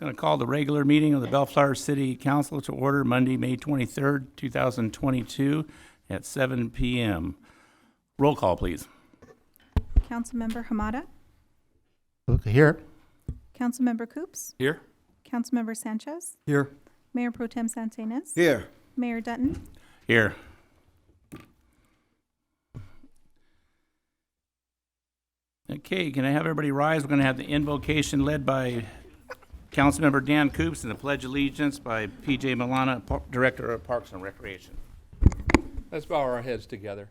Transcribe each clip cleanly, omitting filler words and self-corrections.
Going to call the regular meeting of the Bellflower City Council to order Monday, May 23rd, 2022 at 7 p.m. Roll call, please. Councilmember Hamada, Okay, here. Councilmember Coops, Here. Councilmember Sanchez, Here. Mayor Pro Tem Santinas, Here. Mayor Dutton, Here. Okay, can I have everybody rise? We're going to have the invocation led by Councilmember Dan Coops and the Pledge of Allegiance by P.J. Milana, Director of Parks and Recreation. Let's bow our heads together.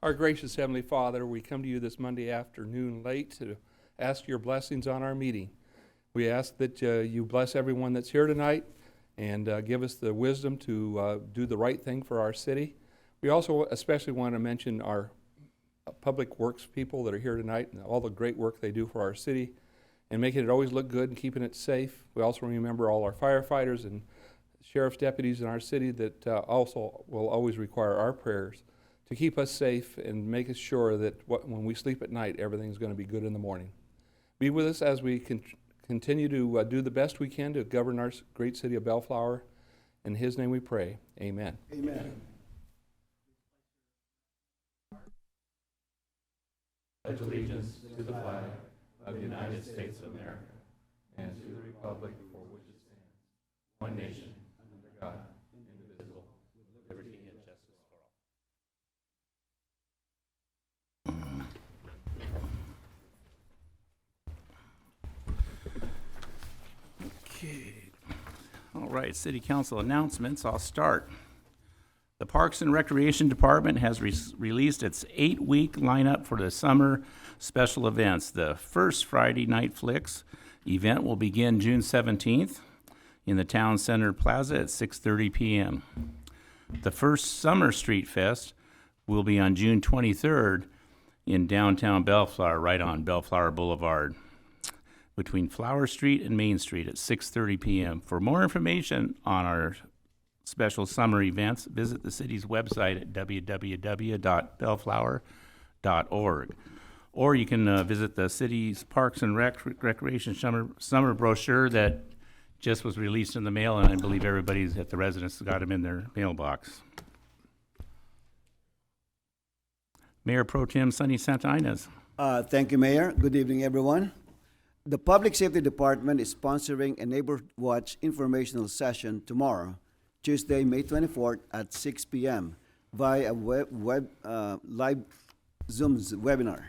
Our gracious Heavenly Father, we come to you this Monday afternoon late to ask your blessings on our meeting. We ask that you bless everyone that's here tonight and give us the wisdom to do the right thing for our city. We also especially want to mention our public works people that are here tonight and all the great work they do for our city and making it always look good and keeping it safe. We also remember all our firefighters and sheriff's deputies in our city that also will always require our prayers to keep us safe and make us sure that when we sleep at night, everything's going to be good in the morning. Be with us as we continue to do the best we can to govern our great city of Bellflower. In His name we pray. Amen. Amen. Pledge allegiance to the flag of the United States of America and to the republic for which it stands, one nation, under God, indivisible, with liberty and justice for all. Okay. All right, City Council announcements. I'll start. The Parks and Recreation Department has released its 8-week lineup for the summer special events. The first Friday Night Flicks event will begin June 17th in the Town Center Plaza at 6:30 p.m. The first Summer Street Fest will be on June 23rd in downtown Bellflower, right on Bellflower Boulevard, between Flower Street and Main Street at 6:30 p.m. For more information on our special summer events, visit the city's website at www.bellflower.org. Or you can visit the city's Parks and Recreation summer brochure that just was released in the mail, and I believe everybody's at the residence got them in their mailbox. Mayor Pro Tem Sonny Santinas. Thank you, Mayor. Good evening, everyone. The Public Safety Department is sponsoring a Neighborhood Watch informational session tomorrow, Tuesday, May 24th at 6 p.m. via live Zoom webinar.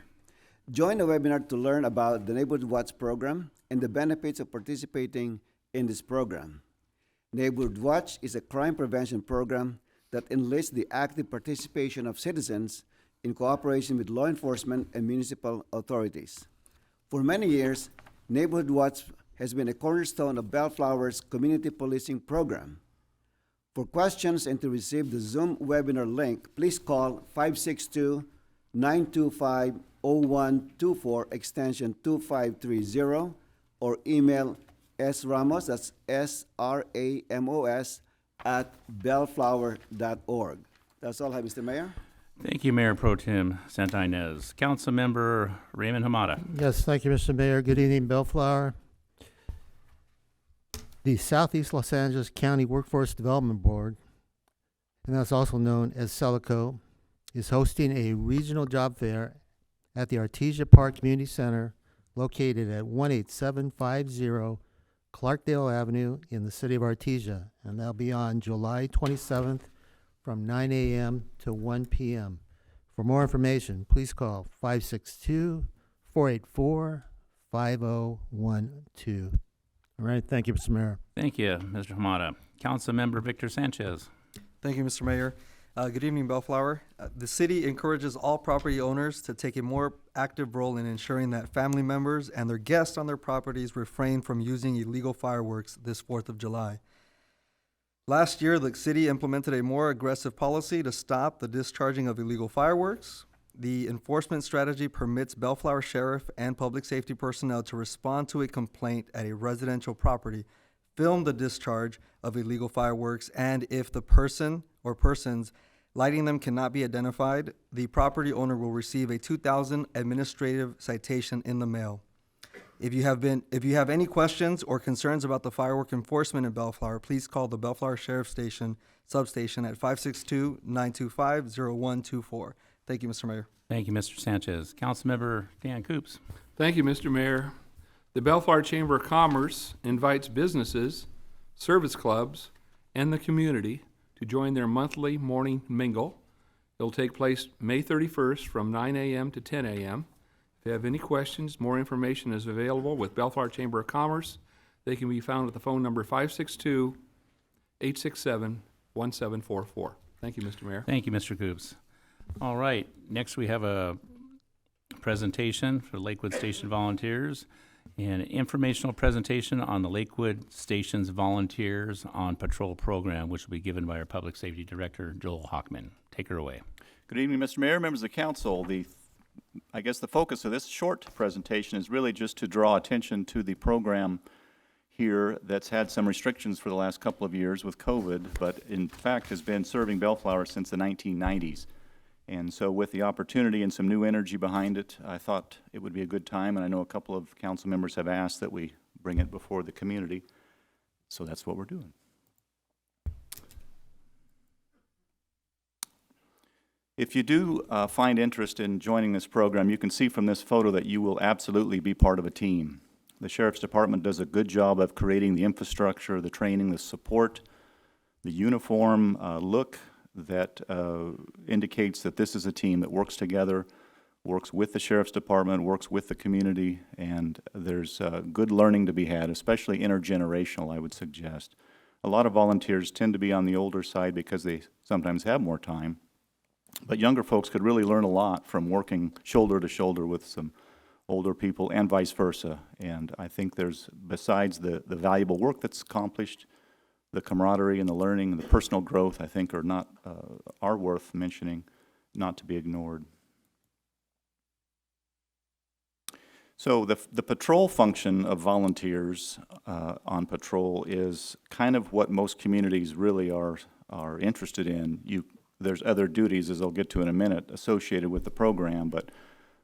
Join the webinar to learn about the Neighborhood Watch program and the benefits of participating in this program. Neighborhood Watch is a crime prevention program that enlists the active participation of citizens in cooperation with law enforcement and municipal authorities. For many years, Neighborhood Watch has been a cornerstone of Bellflower's community policing program. For questions and to receive the Zoom webinar link, please call 562-925-0124 extension 2530 or email sramos, that's SRAMOS, @bellflower.org. That's all I have, Mr. Mayor. Thank you, Mayor Pro Tem Santinas. Councilmember Raymond Hamada. Yes, thank you, Mr. Mayor. Good evening, Bellflower. The Southeast Los Angeles County Workforce Development Board, and that's also known as CELICO, is hosting a regional job fair at the Artesia Park Community Center located at 18750 Clarkdale Avenue in the city of Artesia, and that'll be on July 27th from 9 a.m. to 1 p.m. For more information, please call 562-484-5012. All right, thank you, Mr. Mayor. Thank you, Mr. Hamada. Councilmember Victor Sanchez. Thank you, Mr. Mayor. Good evening, Bellflower. The city encourages all property owners to take a more active role in ensuring that family members and their guests on their properties refrain from using illegal fireworks this 4th of July. Last year, the city implemented a more aggressive policy to stop the discharging of illegal fireworks. The enforcement strategy permits Bellflower Sheriff and public safety personnel to respond to a complaint at a residential property, film the discharge of illegal fireworks, and if the person or persons lighting them cannot be identified, the property owner will receive a $2,000 administrative citation in the mail. If you have any questions or concerns about the firework enforcement in Bellflower, please call the Bellflower Sheriff Station substation at 562-925-0124. Thank you, Mr. Mayor. Thank you, Mr. Sanchez. Councilmember Dan Coops. Thank you, Mr. Mayor. The Bellflower Chamber of Commerce invites businesses, service clubs, and the community to join their monthly morning mingle. It'll take place May 31st from 9 a.m. to 10 a.m. If you have any questions, more information is available with Bellflower Chamber of Commerce. They can be found at the phone number 562-867-1744. Thank you, Mr. Mayor. Thank you, Mr. Coops. All right, next we have a presentation for Lakewood Station volunteers and an informational presentation on the Lakewood Station's Volunteers on Patrol program, which will be given by our Public Safety Director, Joel Hockman. Take her away. Good evening, Mr. Mayor, members of the council. I guess the focus of this short presentation is really just to draw attention to the program here that's had some restrictions for the last couple of years with COVID, but in fact has been serving Bellflower since the 1990s. And so with the opportunity and some new energy behind it, I thought it would be a good time, and I know a couple of council members have asked that we bring it before the community. So that's what we're doing. If you do find interest in joining this program, you can see from this photo that you will absolutely be part of a team. The Sheriff's Department does a good job of creating the infrastructure, the training, the support, the uniform look that indicates that this is a team that works together, works with the Sheriff's Department, works with the community, and there's good learning to be had, especially intergenerational, I would suggest. A lot of volunteers tend to be on the older side because they sometimes have more time, but younger folks could really learn a lot from working shoulder to shoulder with some older people and vice versa. And I think there's, besides the valuable work that's accomplished, the camaraderie and the learning and the personal growth, I think, are worth mentioning, not to be ignored. So the patrol function of volunteers on patrol is kind of what most communities really are interested in. There's other duties, as I'll get to in a minute, associated with the program, but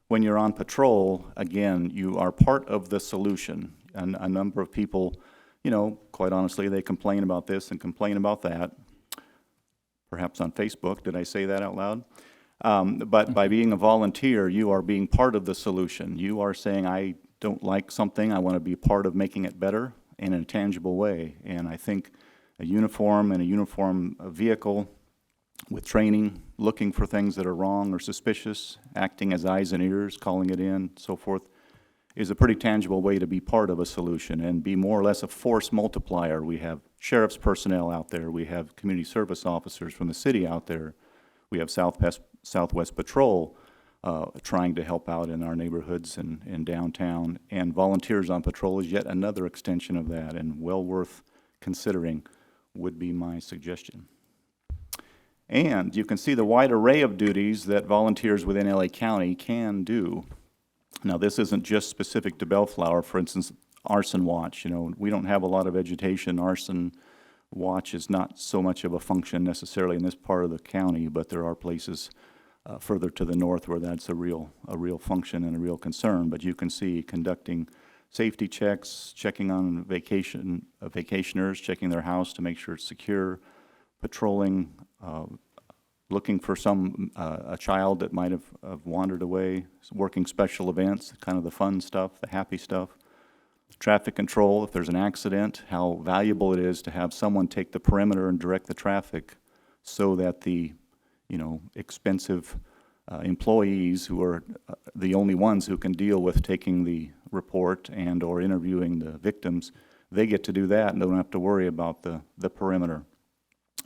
when you're on patrol, again, you are part of the solution. And a number of people, you know, quite honestly, they complain about this and complain about that, perhaps on Facebook. Did I say that out loud? But by being a volunteer, you are being part of the solution. You are saying, I don't like something, I want to be part of making it better in a tangible way. And I think a uniform and a uniform vehicle with training, looking for things that are wrong or suspicious, acting as eyes and ears, calling it in, so forth, is a pretty tangible way to be part of a solution and be more or less a force multiplier. We have sheriff's personnel out there, we have community service officers from the city out there, we have Southwest Patrol trying to help out in our neighborhoods and in downtown, and volunteers on patrol is yet another extension of that, and well worth considering would be my suggestion. And you can see the wide array of duties that volunteers within LA County can do. Now, this isn't just specific to Bellflower. For instance, arson watch. You know, we don't have a lot of vegetation. Arson watch is not so much of a function necessarily in this part of the county, but there are places further to the north where that's a real function and a real concern. But you can see conducting safety checks, checking on vacationers, checking their house to make sure it's secure, patrolling, looking for a child that might have wandered away, working special events, kind of the fun stuff, the happy stuff. Traffic control, if there's an accident, how valuable it is to have someone take the perimeter and direct the traffic so that the, expensive employees who are the only ones who can deal with taking the report and or interviewing the victims, they get to do that and don't have to worry about the perimeter.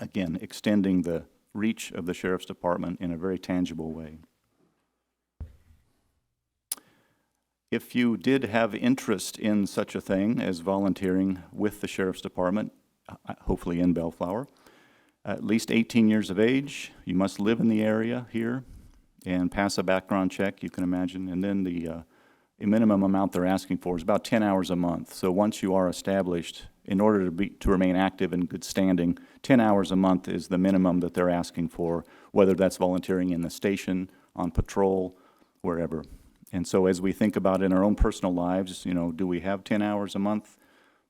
Again, extending the reach of the Sheriff's Department in a very tangible way. If you did have interest in such a thing as volunteering with the Sheriff's Department, hopefully in Bellflower, at least 18 years of age, you must live in the area here and pass a background check, you can imagine, and then the minimum amount they're asking for is about 10 hours a month. So once you are established, in order to remain active and good standing, 10 hours a month is the minimum that they're asking for, whether that's volunteering in the station, on patrol, wherever. And so as we think about in our own personal lives, you know, do we have 10 hours a month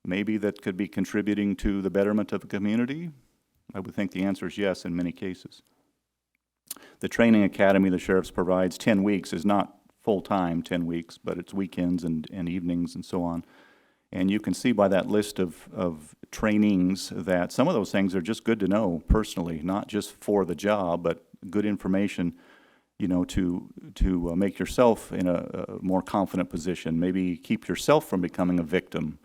maybe that could be contributing to the betterment of the community? I would think the answer is yes in many cases. The training academy the sheriff's provides, 10 weeks, is not full-time 10 weeks, but it's weekends and evenings and so on. And you can see by that list of trainings that some of those things are just good to know personally, not just for the job, but good information, you know, to make yourself in a more confident position, maybe keep yourself from becoming a victim,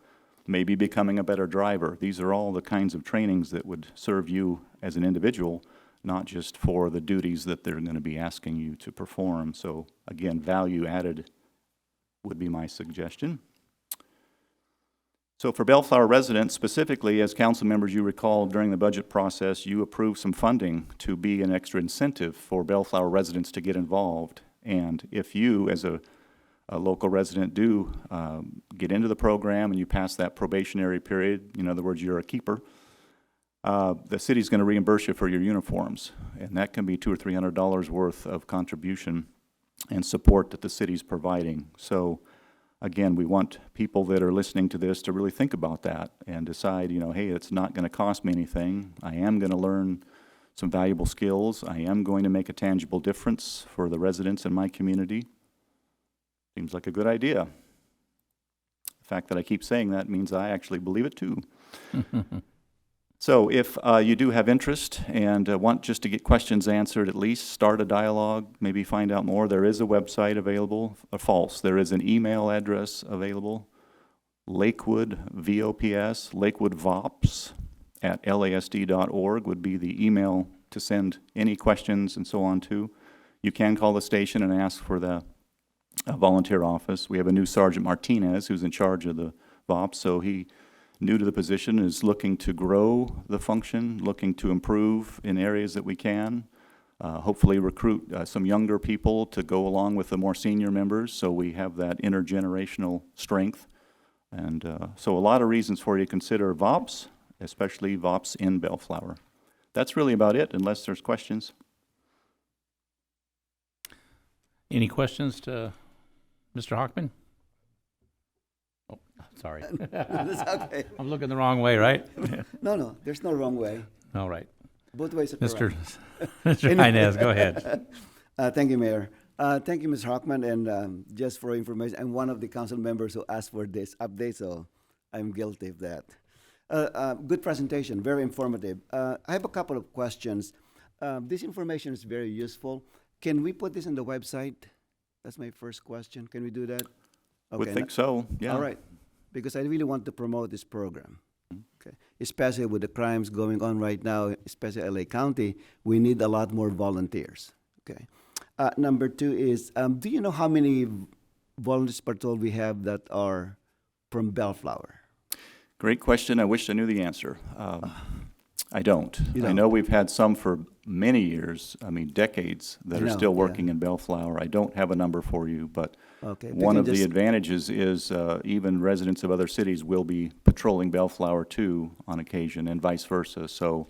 maybe becoming a better driver. These are all the kinds of trainings that would serve you as an individual, not just for the duties that they're going to be asking you to perform. So again, value added would be my suggestion. So for Bellflower residents specifically, as council members, you recall during the budget process, you approved some funding to be an extra incentive for Bellflower residents to get involved. And if you, as a local resident, do get into the program and you pass that probationary period, in other words, you're a keeper, the city's going to reimburse you for your uniforms. And that can be $200 or $300 worth of contribution and support that the city's providing. So again, we want people that are listening to this to really think about that and decide, you know, hey, it's not going to cost me anything. I am going to learn some valuable skills. I am going to make a tangible difference for the residents in my community. Seems like a good idea. The fact that I keep saying that means I actually believe it too. So if you do have interest and want just to get questions answered, at least start a dialogue, maybe find out more. There is a website available, false. There is an email address available, Lakewood VOPS, Lakewood VOPS at lasd.org would be the email to send any questions and so on to. You can call the station and ask for the volunteer office. We have a new Sergeant Martinez who's in charge of the VOPS, so he, new to the position, is looking to grow the function, looking to improve in areas that we can, hopefully recruit some younger people to go along with the more senior members so we have that intergenerational strength. And so a lot of reasons for you to consider VOPS, especially VOPS in Bellflower. That's really about it, unless there's questions. Any questions to Mr. Hockman? Oh, sorry. That's okay. I'm looking the wrong way, right? No, there's no wrong way. All right. Both ways are correct. Mr. Inez, go ahead. Thank you, Mayor. Thank you, Ms. Hockman, and just for information, I'm one of the council members who asked for this update, so I'm guilty of that. Good presentation, very informative. I have a couple of questions. This information is very useful. Can we put this on the website? That's my first question. Can we do that? Would think so, yeah. All right, because I really want to promote this program. Okay, especially with the crimes going on right now, especially LA County, we need a lot more volunteers. Okay. Number two is, do you know how many volunteers patrol we have that are from Bellflower? Great question. I wish I knew the answer. I don't. You I don't? know we've had some for many years, I mean decades, that I are know, still yeah. working in Bellflower. I don't have a number for you, but Okay. one of the advantages is even residents of other cities will be patrolling Bellflower too on occasion and vice versa. So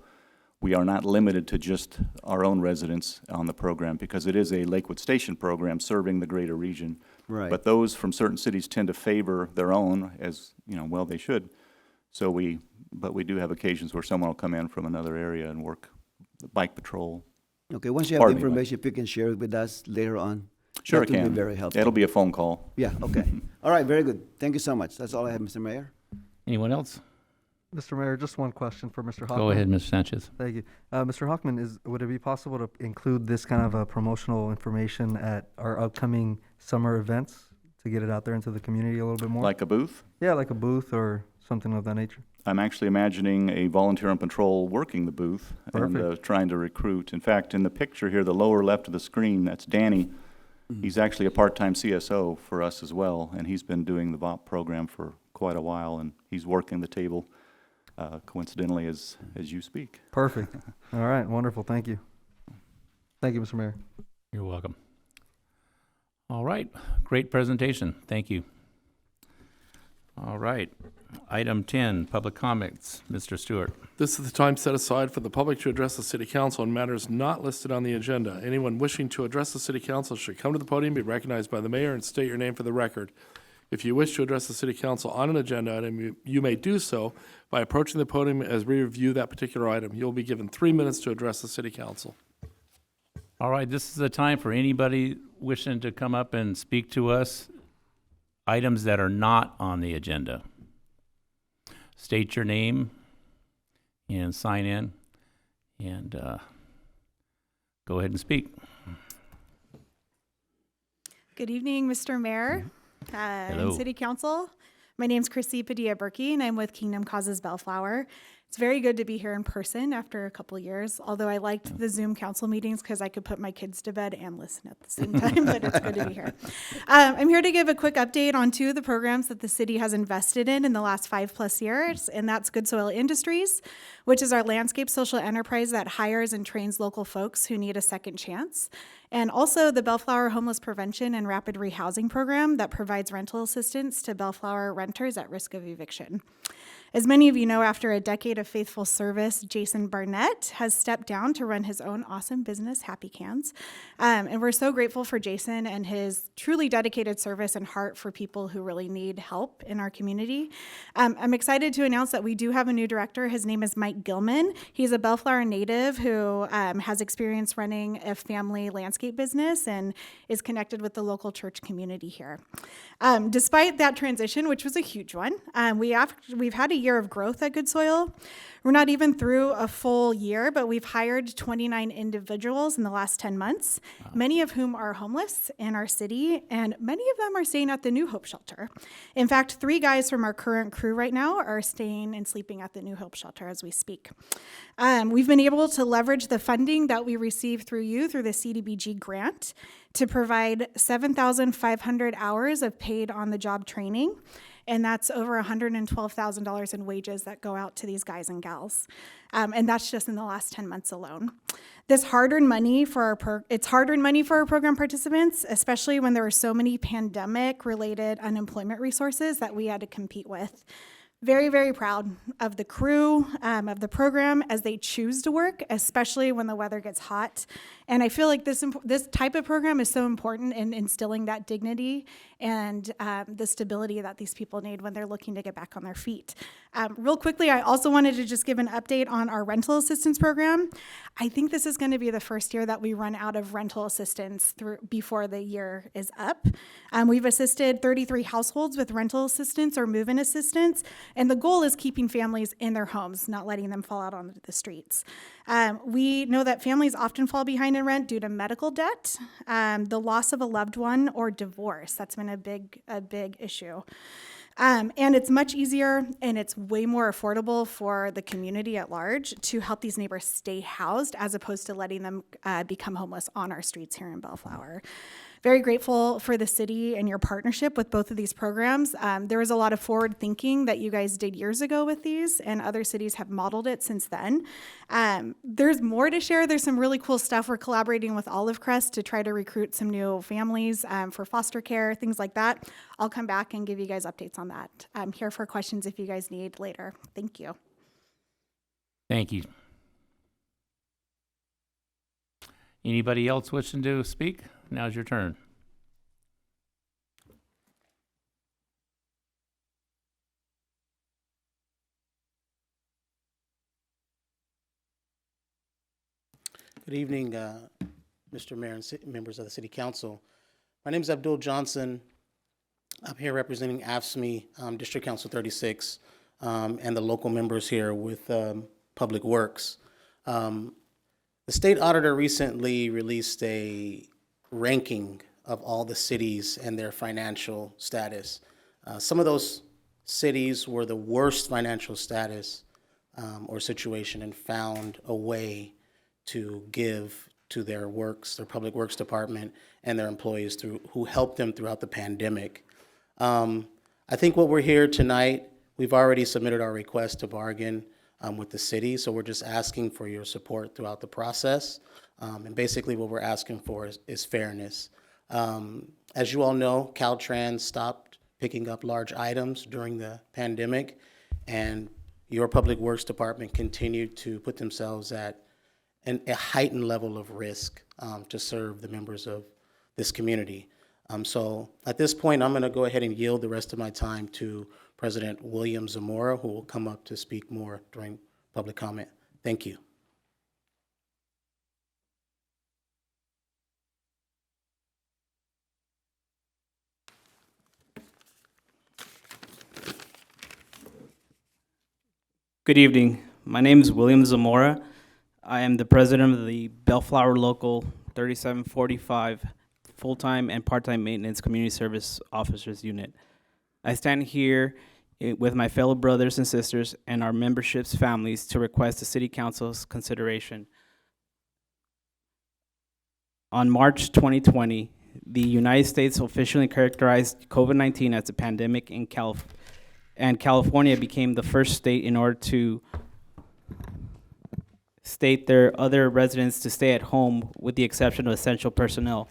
we are not limited to just our own residents on the program because it is a Lakewood Station program serving the greater region. Right. But those from certain cities tend to favor their own, as, you know, well, they should. So but we do have occasions where someone will come in from another area and work the bike patrol. Okay, once you have the Pardon me, information, if you can share it with us later on. Sure, that I would can. be very helpful. It'll be a phone call. Yeah, okay. All right, very good. Thank you so much. That's all I have, Mr. Mayor. Anyone else? Mr. Mayor, just one question for Mr. Hockman. Go ahead, Mr. Sanchez. Thank you. Mr. Hockman, would it be possible to include this kind of promotional information at our upcoming summer events to get it out there into the community a little bit more? Like a booth? Yeah, like a booth or something of that nature. I'm actually imagining a volunteer on patrol working the booth and Perfect. trying to recruit. In fact, in the picture here, the lower left of the screen, that's Danny. He's actually a part-time CSO for us as well, and he's been doing the VOP program for quite a while, and he's working the table coincidentally as you speak. Perfect. All right, wonderful. Thank you. Thank you, Mr. Mayor. You're welcome. All right, great presentation. Thank you. All right. Item 10, public comments. Mr. Stewart. This is the time set aside for the public to address the city council on matters not listed on the agenda. Anyone wishing to address the city council should come to the podium, be recognized by the mayor, and state your name for the record. If you wish to address the city council on an agenda item, you may do so by approaching the podium as we review that particular item. You'll be given 3 minutes to address the city council. All right, this is the time for anybody wishing to come up and speak to us. Items that are not on the agenda. State your name and sign in, and go ahead and speak. Good evening, Mr. Mayor Hello. and City Council. My name is Chrissy Padilla-Berkey, and I'm with Kingdom Causes Bellflower. It's very good to be here in person after a couple years, although I liked the Zoom council meetings because I could put my kids to bed and listen at the same time, but it's good to be here. I'm here to give a quick update on two of the programs that the city has invested in the last 5+ years, and that's Good Soil Industries, which is our landscape social enterprise that hires and trains local folks who need a second chance, and also the Bellflower Homeless Prevention and Rapid Rehousing Program that provides rental assistance to Bellflower renters at risk of eviction. As many of you know, after a decade of faithful service, Jason Barnett has stepped down to run his own awesome business, Happy Cans. And we're so grateful for Jason and his truly dedicated service and heart for people who really need help in our community. I'm excited to announce that we do have a new director. His name is Mike Gilman. He's a Bellflower native who has experience running a family landscape business and is connected with the local church community here. Despite that transition, which was a huge one, we've had a year of growth at Good Soil. We're not even through a full year, but we've hired 29 individuals in the last 10 months, many of whom are homeless in our city, and many of them are staying at the New Hope Shelter. In fact, 3 guys from our current crew right now are staying and sleeping at the New Hope Shelter as we speak. We've been able to leverage the funding that we receive through the CDBG grant to provide 7,500 hours of paid on-the-job training. And that's over $112,000 in wages that go out to these guys and gals. And that's just in the last 10 months alone. This hard-earned money for our program participants, especially when there were so many pandemic-related unemployment resources that we had to compete with. Very, very proud of the crew, of the program as they choose to work, especially when the weather gets hot. And I feel like this type of program is so important in instilling that dignity and the stability that these people need when they're looking to get back on their feet. Real quickly, I also wanted to just give an update on our rental assistance program. I think this is going to be the first year that we run out of rental assistance before the year is up. We've assisted 33 households with rental assistance or move-in assistance, and the goal is keeping families in their homes, not letting them fall out onto the streets. We know that families often fall behind in rent due to medical debt, the loss of a loved one, or divorce. That's been a big issue. And it's much easier and it's way more affordable for the community at large to help these neighbors stay housed as opposed to letting them become homeless on our streets here in Bellflower. Very grateful for the city and your partnership with both of these programs. There was a lot of forward thinking that you guys did years ago with these, and other cities have modeled it since then. There's more to share. There's some really cool stuff. We're collaborating with Olive Crest to try to recruit some new families for foster care, things like that. I'll come back and give you guys updates on that. I'm here for questions if you guys need later. Thank you. Thank you. Anybody else wishing to speak? Now's your turn. Good evening, Mr. Mayor and members of the City Council. My name is Abdul Johnson. I'm here representing AFSCME, District Council 36, and the local members here with Public Works. The state auditor recently released a ranking of all the cities and their financial status. Some of those cities were the worst financial status or situation and found a way to give to their public works department and their employees who helped them throughout the pandemic. I think what we're here tonight, we've already submitted our request to bargain with the city, so we're just asking for your support throughout the process. And basically what we're asking for is fairness. As you all know, Caltrans stopped picking up large items during the pandemic, and your Public Works Department continued to put themselves at a heightened level of risk to serve the members of this community. So at this point, I'm going to go ahead and yield the rest of my time to President William Zamora, who will come up to speak more during public comment. Thank you. Good evening. My name is William Zamora. I am the president of the Bellflower Local 3745 Full-Time and Part-Time Maintenance Community Service Officers Unit. I stand here with my fellow brothers and sisters and our membership's families to request the City Council's consideration. On March 2020, the United States officially characterized COVID-19 as a pandemic in California, and California became the first state in order to state their other residents to stay at home with the exception of essential personnel.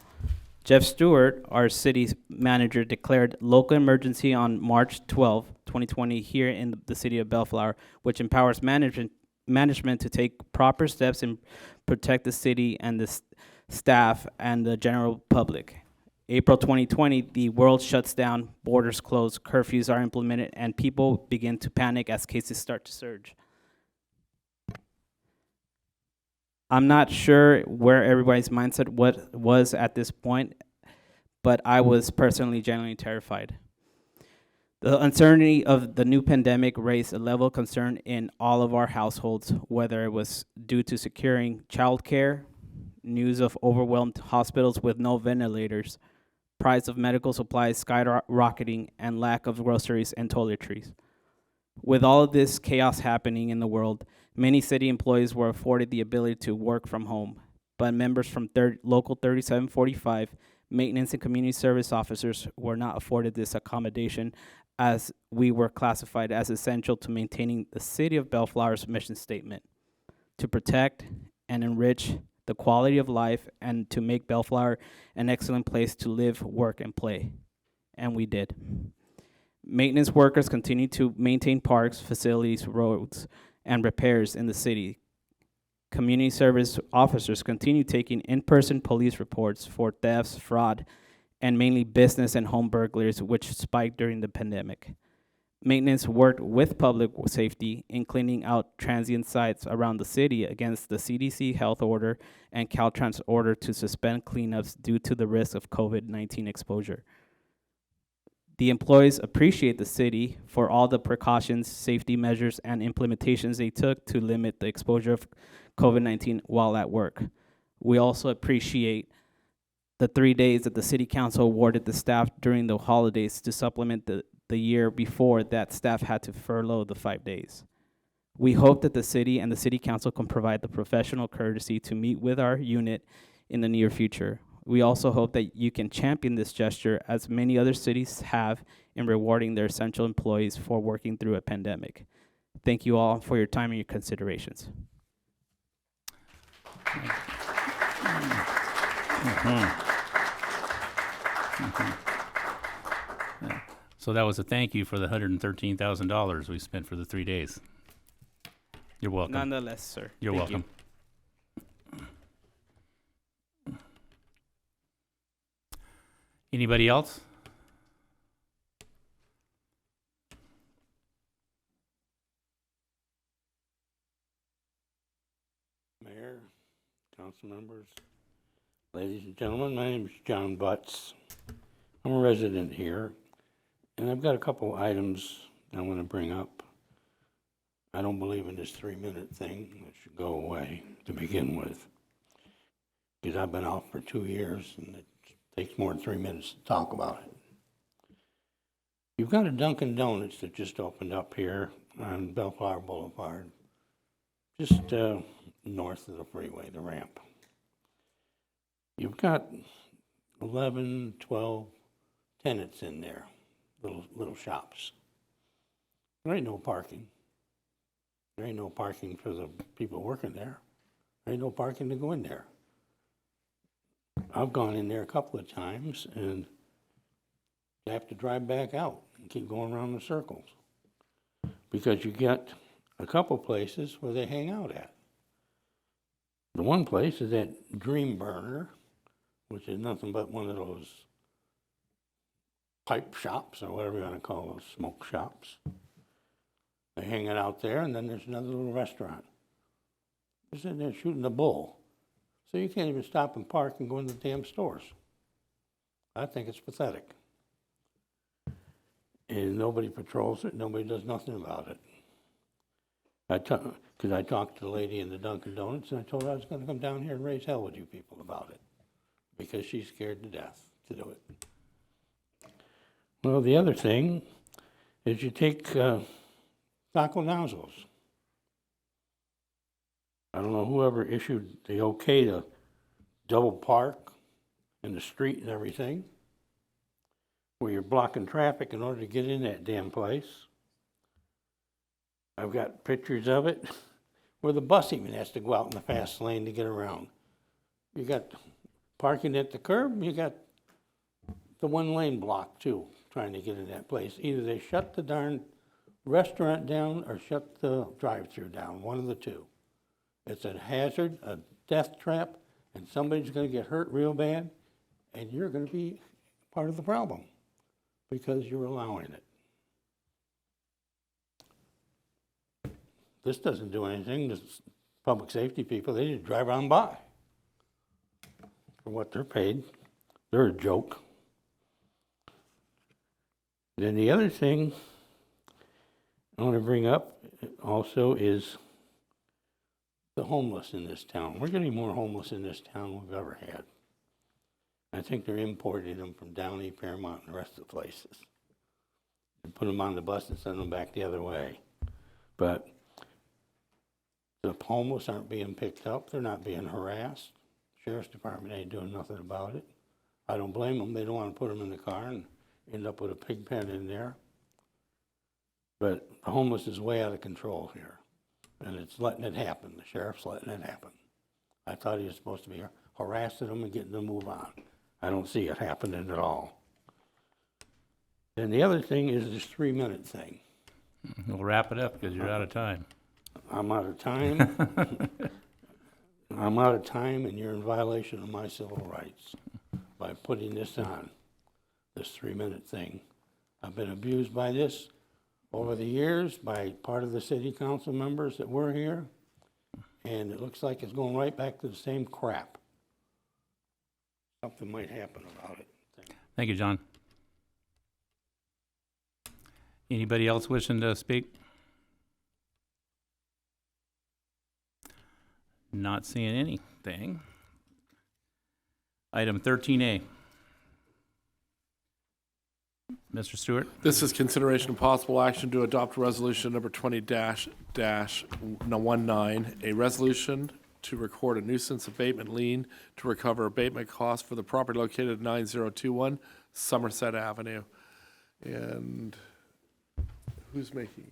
Jeff Stewart, our city manager, declared local emergency on March 12, 2020 here in the city of Bellflower, which empowers management to take proper steps and protect the city and the staff and the general public. April 2020, the world shuts down, borders close, curfews are implemented, and people begin to panic as cases start to surge. I'm not sure where everybody's mindset was at this point, but I was personally genuinely terrified. The uncertainty of the new pandemic raised a level of concern in all of our households, whether it was due to securing childcare, news of overwhelmed hospitals with no ventilators, price of medical supplies skyrocketing, and lack of groceries and toiletries. With all of this chaos happening in the world, many city employees were afforded the ability to work from home, but members from Local 3745, maintenance and community service officers, were not afforded this accommodation as we were classified as essential to maintaining the City of Bellflower's mission statement, to protect and enrich the quality of life, and to make Bellflower an excellent place to live, work, and play. And we did. Maintenance workers continue to maintain parks, facilities, roads, and repairs in the city. Community service officers continue taking in-person police reports for thefts, fraud, and mainly business and home burglaries, which spiked during the pandemic. Maintenance worked with public safety in cleaning out transient sites around the city against the CDC health order and Caltrans order to suspend cleanups due to the risk of COVID-19 exposure. The employees appreciate the city for all the precautions, safety measures, and implementations they took to limit the exposure of COVID-19 while at work. We also appreciate the 3 days that the City Council awarded the staff during the holidays to supplement the year before that staff had to furlough the 5 days. We hope that the city and the City Council can provide the professional courtesy to meet with our unit in the near future. We also hope that you can champion this gesture as many other cities have in rewarding their essential employees for working through a pandemic. Thank you all for your time and your considerations. So that was a thank you for the $113,000 we spent for the 3 days. You're welcome. Nonetheless, sir. You're Thank welcome. Anybody else? Mayor, council members, ladies and gentlemen, my name is John Butts. I'm a resident here, and I've got a couple items I want to bring up. I don't believe in this 3-minute thing. It should go away to begin with, because I've been out for 2 years, and it takes more than 3 minutes to talk about it. You've got a Dunkin' Donuts that just opened up here on Bellflower Boulevard, just north of the freeway, the ramp. You've got 11, 12 tenants in there, little shops. There ain't no parking. There ain't no parking for the people working there. There ain't no parking to go in there. I've gone in there a couple of times, and they have to drive back out and keep going around in circles. Because you get a couple places where they hang out at. The one place is that Dream Burner, which is nothing but one of those pipe shops, or whatever you want to call those, smoke shops. They're hanging out there, and then there's another little restaurant. They're sitting there shooting the bull. So you can't even stop and park and go in the damn stores. I think it's pathetic. And nobody patrols it, nobody does nothing about it. Because I talked to the lady in the Dunkin' Donuts, and I told her I was going to come down here and raise hell with you people about it. Because she's scared to death to do it. Well, the other thing is you take taco nozzles. I don't know whoever issued the okay to double park in the street and everything, where you're blocking traffic in order to get in that damn place. I've got pictures of it where the bus even has to go out in the fast lane to get around. You got parking at the curb, you got the one lane block too, trying to get in that place. Either they shut the darn restaurant down or shut the drive-through down, one of the two. It's a hazard, a death trap, and somebody's going to get hurt real bad, and you're going to be part of the problem because you're allowing it. This doesn't do anything. The public safety people, they just drive on by for what they're paid. They're a joke. Then the other thing I want to bring up also is the homeless in this town. We're getting more homeless in this town than we've ever had. I think they're importing them from Downey, Paramount, and the rest of the places. They put them on the bus and send them back the other way. But the homeless aren't being picked up. They're not being harassed. Sheriff's Department ain't doing nothing about it. I don't blame them. They don't want to put them in the car and end up with a pig pen in there. But the homeless is way out of control here. And it's letting it happen. The sheriff's letting it happen. I thought he was supposed to be harassing them and getting them to move on. I don't see it happening at all. And the other thing is this 3-minute thing. We'll wrap it up because you're out of time. I'm out of time. I'm out of time, and you're in violation of my civil rights by putting this on, this 3-minute thing. I've been abused by this over the years by part of the city council members that were here, and it looks like it's going right back to the same crap. Something might happen about it. Thank you, John. Anybody else wishing to speak? Not seeing anything. Item 13A. Mr. Stewart? This is consideration of possible action to adopt resolution number 20-19, a resolution to record a nuisance abatement lien to recover abatement costs for the property located at 9021 Somerset Avenue. And who's making?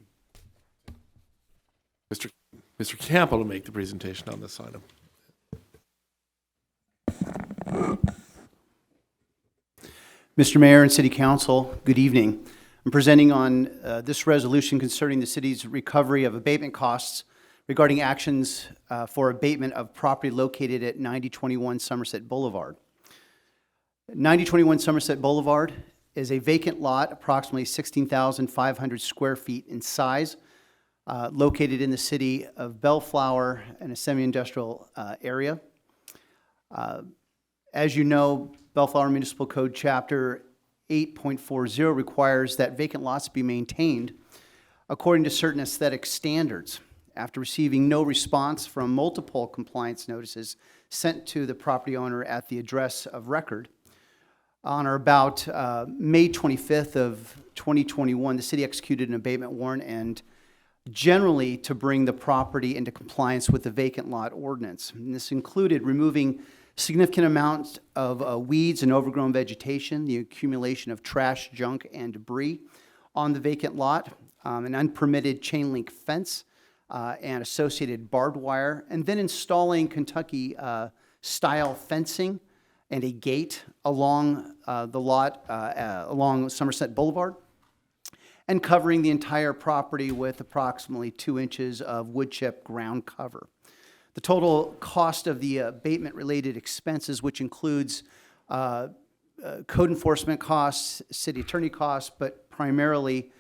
Mr. Campbell to make the presentation on this item. Mr. Mayor and City Council, good evening. I'm presenting on this resolution concerning the city's recovery of abatement costs regarding actions for abatement of property located at 9021 Somerset Boulevard. 9021 Somerset Boulevard is a vacant lot, approximately 16,500 square feet in size, located in the city of Bellflower in a semi-industrial area. As you know, Bellflower Municipal Code Chapter 8.40 requires that vacant lots be maintained according to certain aesthetic standards. After receiving no response from multiple compliance notices sent to the property owner at the address of record, on or about May 25th of 2021, the city executed an abatement warrant and generally to bring the property into compliance with the vacant lot ordinance. And this included removing significant amounts of weeds and overgrown vegetation, the accumulation of trash, junk, and debris on the vacant lot, an unpermitted chain link fence, and associated barbed wire, and then installing Kentucky style fencing and a gate along the lot along Somerset Boulevard, and covering the entire property with approximately 2 inches of wood chip ground cover. The total cost of the abatement-related expenses, which includes code enforcement costs, city attorney costs, but primarily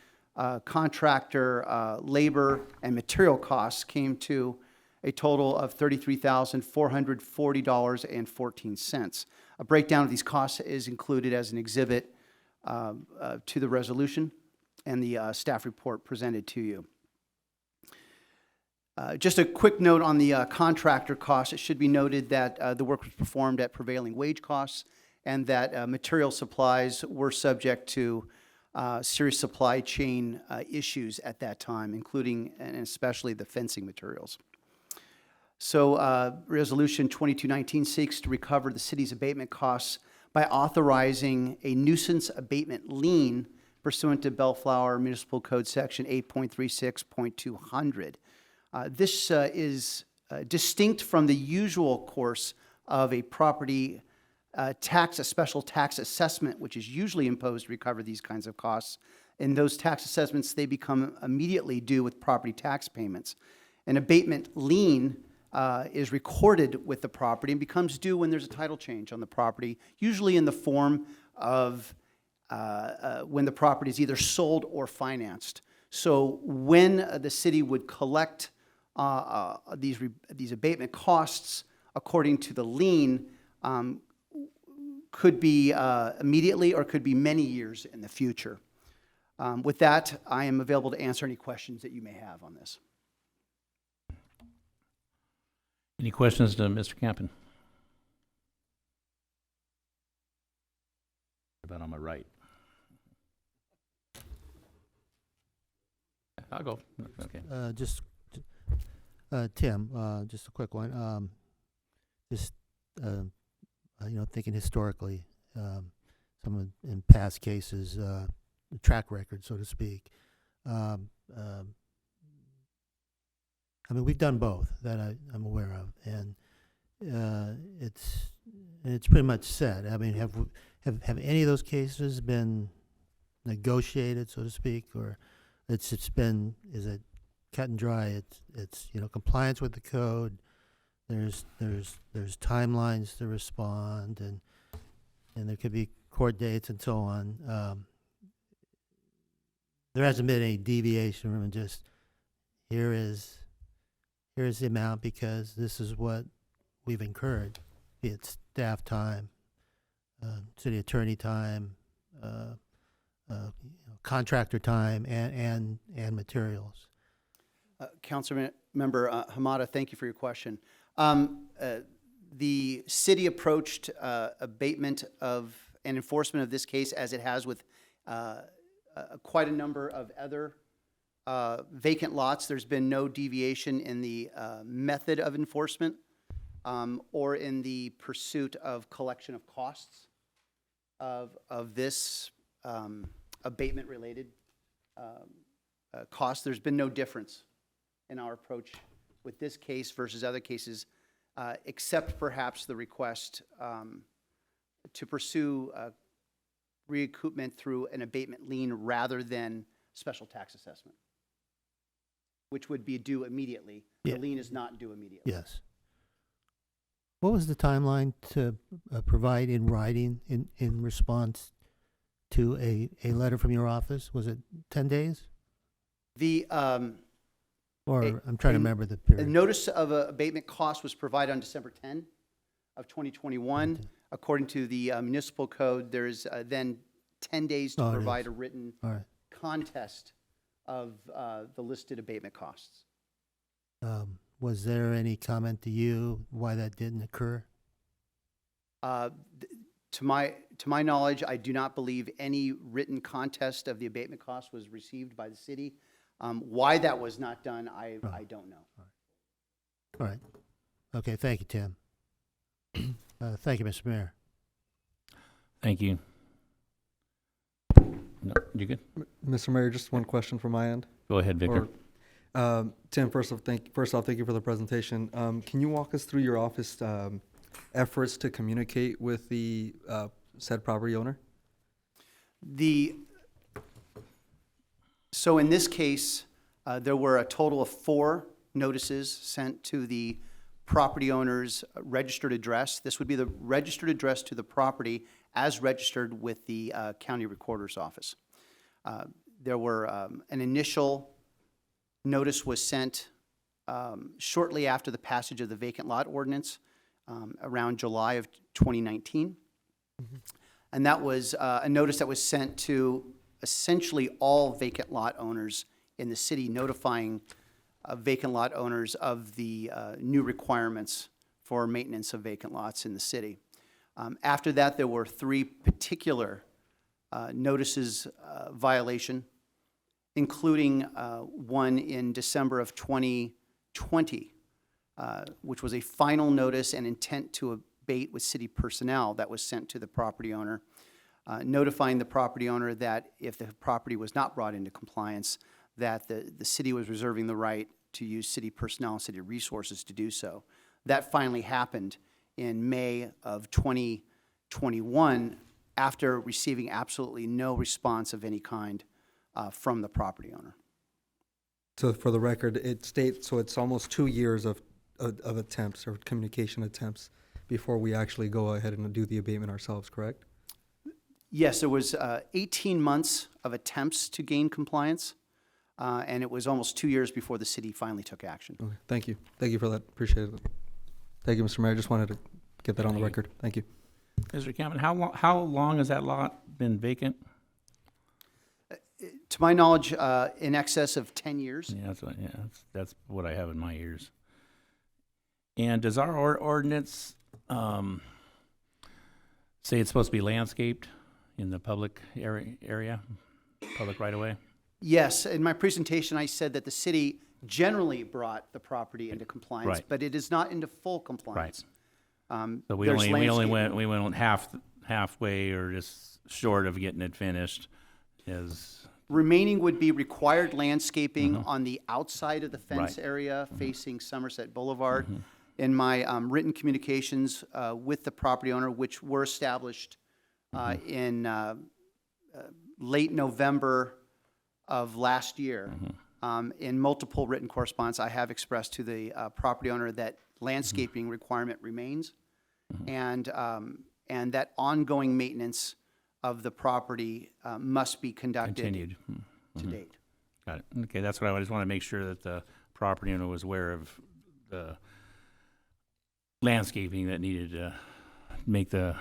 contractor labor and material costs, came to a total of $33,440.14. A breakdown of these costs is included as an exhibit to the resolution and the staff report presented to you. Just a quick note on the contractor costs. It should be noted that the work was performed at prevailing wage costs and that material supplies were subject to serious supply chain issues at that time, including and especially the fencing materials. So Resolution 2219 seeks to recover the city's abatement costs by authorizing a nuisance abatement lien pursuant to Bellflower Municipal Code Section 8.36.200. This is distinct from the usual course of a property tax, a special tax assessment, which is usually imposed to recover these kinds of costs. In those tax assessments, they become immediately due with property tax payments. An abatement lien is recorded with the property and becomes due when there's a title change on the property, usually in the form of when the property is either sold or financed. So when the city would collect these abatement costs according to the lien, could be immediately or could be many years in the future. With that, I am available to answer any questions that you may have on this. Any questions to Mr. Campen? About on my right. I'll go. Okay. Tim, just a quick one. Thinking historically, some in past cases, track record, so to speak. We've done both that I'm aware of, and it's pretty much set. Have any of those cases been negotiated, so to speak, or is it cut and dry? It's compliance with the code. There's timelines to respond, and there could be court dates and so on. There hasn't been any deviation from just here's the amount because this is what we've incurred, be it staff time, city attorney time, contractor time, and materials. Councilmember Hamada, thank you for your question. The city approached abatement of and enforcement of this case as it has with quite a number of other vacant lots. There's been no deviation in the method of enforcement or in the pursuit of collection of costs of this abatement-related cost. There's been no difference in our approach with this case versus other cases, except perhaps the request to pursue recoupment through an abatement lien rather than special tax assessment, which would be due immediately. Yeah. The lien is not due immediately. Yes. What was the timeline to provide in writing in response to a letter from your office? Was it 10 days? I'm trying to remember the period. A notice of abatement cost was provided on December 10 of 2021. Okay. According to the municipal code, there's then 10 days to provide a written contest of the listed abatement costs. Was there any comment to you why that didn't occur? To my knowledge, I do not believe any written contest of the abatement cost was received by the city. Why that was not done, I don't know. All right. Okay, thank you, Tim. Thank you, Mr. Mayor. Thank you. No, you good? Mr. Mayor, just one question from my end. Go ahead, Victor. Tim, first off, thank you for the presentation. Can you walk us through your office efforts to communicate with the said property owner? So in this case, there were a total of 4 notices sent to the property owner's registered address. This would be the registered address to the property as registered with the county recorder's office. There were, an initial notice was sent shortly after the passage of the vacant lot ordinance, around July of 2019. And that was a notice that was sent to essentially all vacant lot owners in the city, notifying vacant lot owners of the new requirements for maintenance of vacant lots in the city. After that, there were 3 particular notices violation, including one in December of 2020, which was a final notice and intent to abate with city personnel that was sent to the property owner, notifying the property owner that if the property was not brought into compliance, that the city was reserving the right to use city personnel and city resources to do so. That finally happened in May of 2021 after receiving absolutely no response of any kind from the property owner. So for the record, it states, so it's almost 2 years of attempts or communication attempts before we actually go ahead and do the abatement ourselves, correct? Yes, there was 18 months of attempts to gain compliance, and it was almost 2 years before the city finally took action. Okay, thank you. Thank you for that. Appreciate it. Thank you, Mr. Mayor. Just wanted to get that on the record. Thank you. Mr. Cameron, how long has that lot been vacant? To my knowledge, in excess of 10 years. Yeah, that's what I have in my ears. And does our ordinance say it's supposed to be landscaped in the public area, public right-of-way? Yes, in my presentation, I said that the city generally brought the property into compliance, Right. but it is not into full compliance. So we There's only landscaping. went halfway or just short of getting it finished. Remaining would be required landscaping on the outside of the fence Right. area facing Somerset Boulevard. In my written communications with the property owner, which were established in late November of last year, in multiple written correspondence, I have expressed to the property owner that landscaping requirement remains, and that ongoing maintenance of the property must be conducted Continued. to date. Got it. Okay, that's what I just want to make sure that the property owner was aware of the landscaping that needed to make the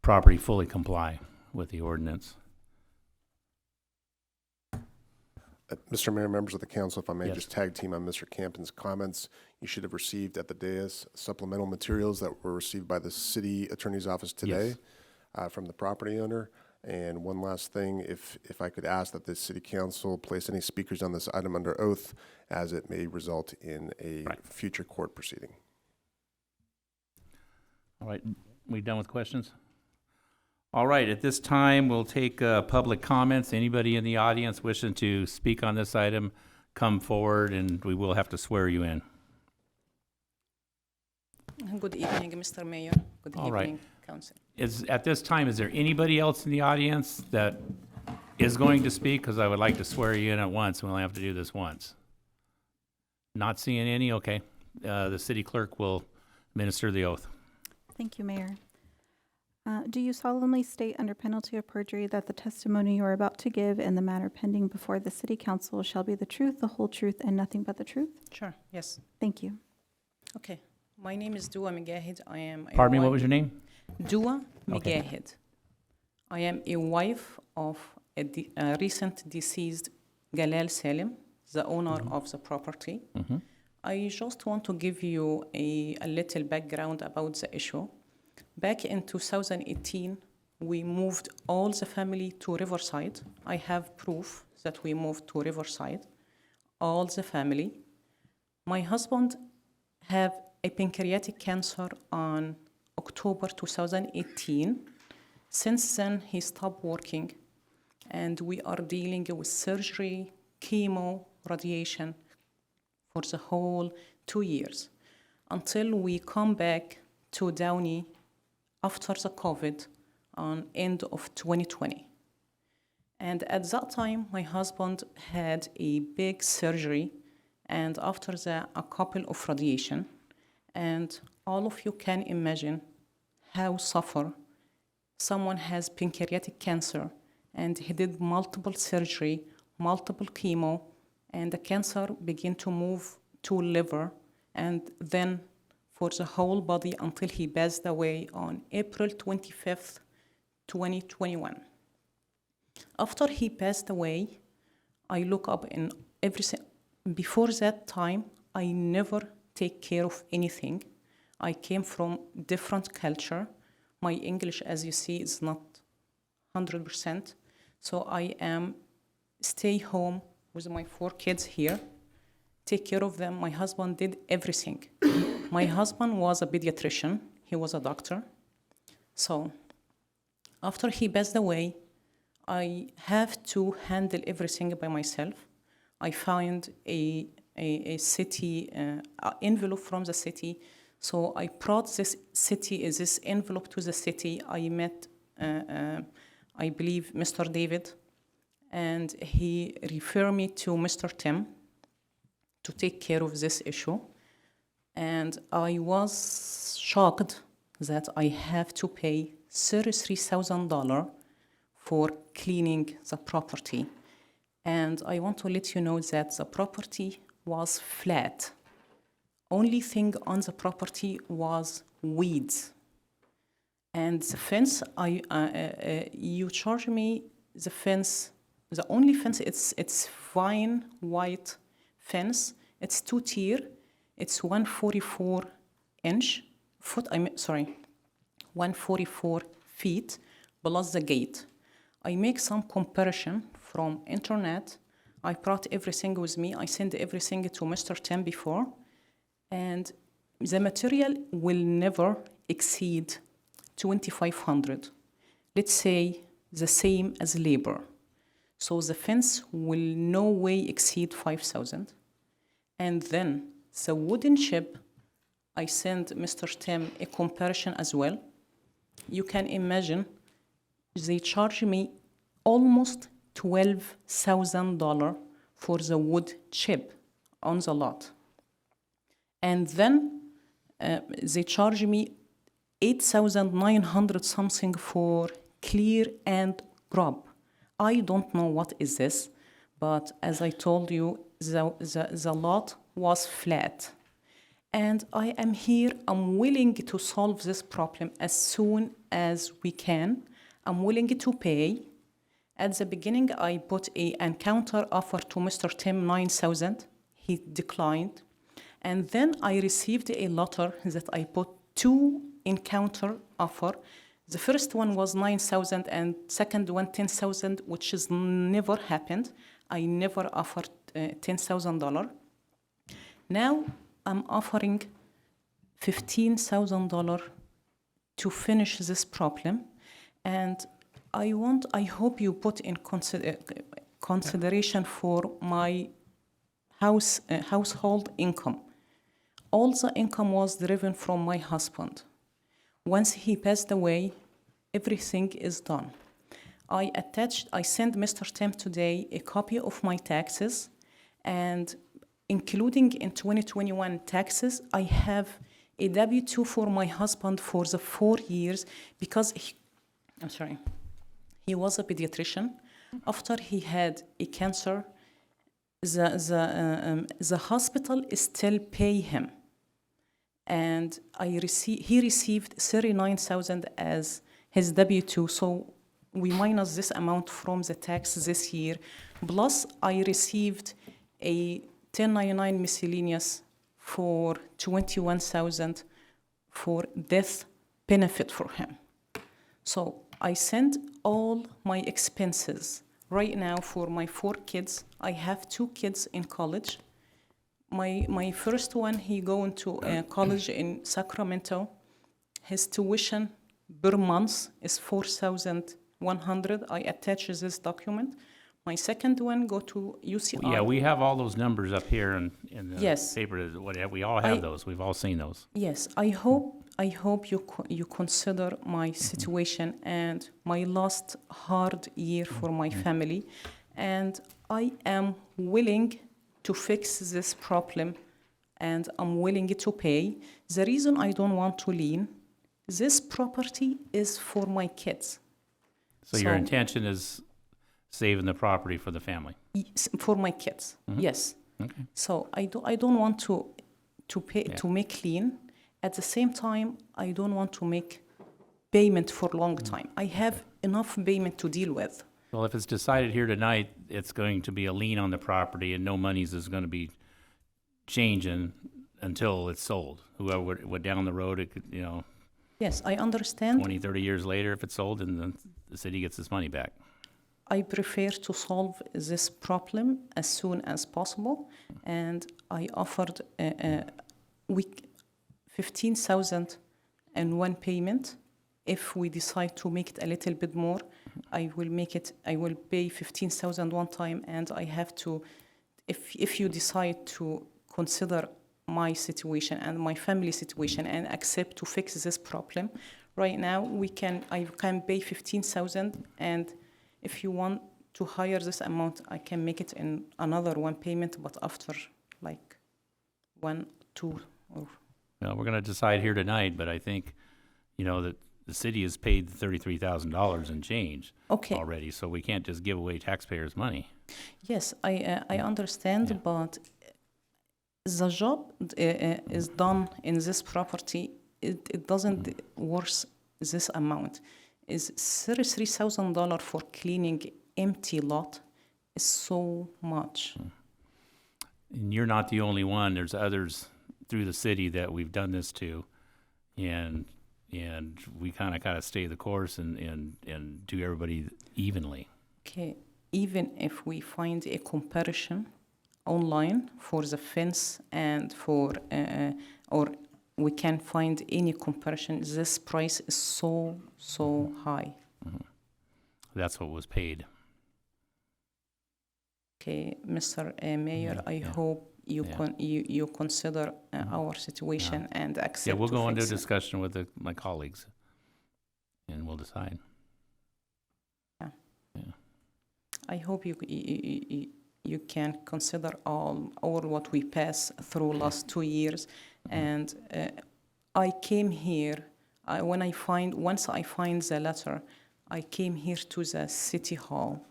property fully comply with the ordinance. Mr. Mayor, members of the council, if I may Yes. just tag team on Mr. Campton's comments. You should have received at the dais supplemental materials that were received by the city attorney's office today from the property owner. And one last thing, if I could ask that the city council place any speakers on this item under oath, as it may result in a future court proceeding. All right, we done with questions? All right, at this time, we'll take public comments. Anybody in the audience wishing to speak on this item, come forward, and we will have to swear you in. Good evening, Mr. Mayor. Good All right. evening, Council. At this time, is there anybody else in the audience that is going to speak? Because I would like to swear you in at once, and we'll have to do this once. Not seeing any? Okay. The city clerk will administer the oath. Thank you, Mayor. Do you solemnly state under penalty of perjury that the testimony you are about to give in the matter pending before the city council shall be the truth, the whole truth, and nothing but the truth? Sure, yes. Thank you. Okay. My name is Dua Mujahid. I am a Pardon me, what wife- was your name? Dua Okay. Mujahid. I am a wife of a recent deceased Galal Salim, the owner of the property. I just want to give you a little background about the issue. Back in 2018, we moved all the family to Riverside. I have proof that we moved to Riverside, all the family. My husband had a pancreatic cancer on October 2018. Since then, he stopped working, and we are dealing with surgery, chemo, radiation for the whole 2 years until we come back to Downey after the COVID on end of 2020. And at that time, my husband had a big surgery, and after that, a couple of radiation. And all of you can imagine how suffer. Someone has pancreatic cancer, and he did multiple surgery, multiple chemo, and the cancer began to move to liver, and then for the whole body until he passed away on April 25th, 2021. After he passed away, I look up in everything. Before that time, I never take care of anything. I came from different culture. My English, as you see, is not 100%. So I am stay home with my 4 kids here, take care of them. My husband did everything. My husband was a pediatrician. He was a doctor. So after he passed away, I have to handle everything by myself. I found a city envelope from the city. So I brought this envelope to the city. I met, I believe, Mr. David, and he referred me to Mr. Tim to take care of this issue. And I was shocked that I have to pay $33,000 for cleaning the property. And I want to let you know that the property was flat. Only thing on the property was weeds. And the fence, you charge me the fence, the only fence, it's fine white fence. It's 2-tier. It's 144 feet plus the gate. I make some comparison from internet. I brought everything with me. I sent everything to Mr. Tim before. And the material will never exceed $2,500. Let's say the same as labor. So the fence will no way exceed $5,000. And then the wooden chip, I sent Mr. Tim a comparison as well. You can imagine they charge me almost $12,000 for the wood chip on the lot. And then they charge me $8,900 something for clear and grub. I don't know what is this, but as I told you, the lot was flat. And I am here, I'm willing to solve this problem as soon as we can. I'm willing to pay. At the beginning, I put an counter offer to Mr. Tim, $9,000. He declined. And then I received a letter that I put 2 in counter offer. The first one was $9,000 and second one $10,000, which has never happened. I never offered $10,000. Now I'm offering $15,000 to finish this problem. And I hope you put in consideration for my household income. All the income was driven from my husband. Once he passed away, everything is done. I sent Mr. Tim today a copy of my taxes, and including in 2021 taxes, I have a W-2 for my husband for the 4 years because he was a pediatrician. After he had a cancer, the hospital still pay him. And he received $39,000 as his W-2, so we minus this amount from the tax this year. Plus, I received a 1099 miscellaneous for $21,000 for death benefit for him. So I sent all my expenses right now for my 4 kids. I have 2 kids in college. My first one, he going to a college in Sacramento. His tuition per month is $4,100. I attach this document. My second one go to UCI. Yeah, we have all those numbers up here in the Yes. paper. We all have those. We've all seen those. Yes, I hope I hope you consider my situation and my last hard year for my family, and I am willing to fix this problem, and I'm willing to pay. The reason I don't want to lien, this property is for my kids. So your intention is saving the property for the family? For my kids, yes. Okay. So I don't want to pay Yeah. to make lien. At the same time, I don't want to make payment for long time. I have enough payment to deal with. Well, if it's decided here tonight, it's going to be a lien on the property and no monies is going to be changing until it's sold. Whoever would down the road, it could, you know, Yes, I understand. 20, 30 years later, if it's sold, and then the city gets its money back. I prefer to solve this problem as soon as possible, and I offered week 15,000 and one payment. If we decide to make it a little bit more, I will make it. I will pay 15,000 one time, and I have to. If you decide to consider my situation and my family situation and accept to fix this problem, right now I can pay 15,000, and if you want to hire this amount, I can make it in another one payment, but after like 1, 2, or. Well, we're going to decide here tonight, but I think, you know, that the city has paid $33,000 and change already, so we can't just give away taxpayers' money. Yes, I understand, but the job is done in this property. It doesn't worth this amount. Is $33,000 for cleaning empty lot is so much. And you're not the only one. There's others through the city that we've done this to, and we kind of gotta stay the course and do everybody evenly. Okay, even if we find a comparison online for the fence and for or we can find any comparison, this price is so high. That's what was paid. Okay, Mr. Mayor, I hope you consider our situation and accept. Yeah, we'll to go into a fix it. discussion with my colleagues, and we'll decide. Yeah. I hope you can consider all what we passed through last 2 years, and I came here. Once I find the letter, I came here to the city hall,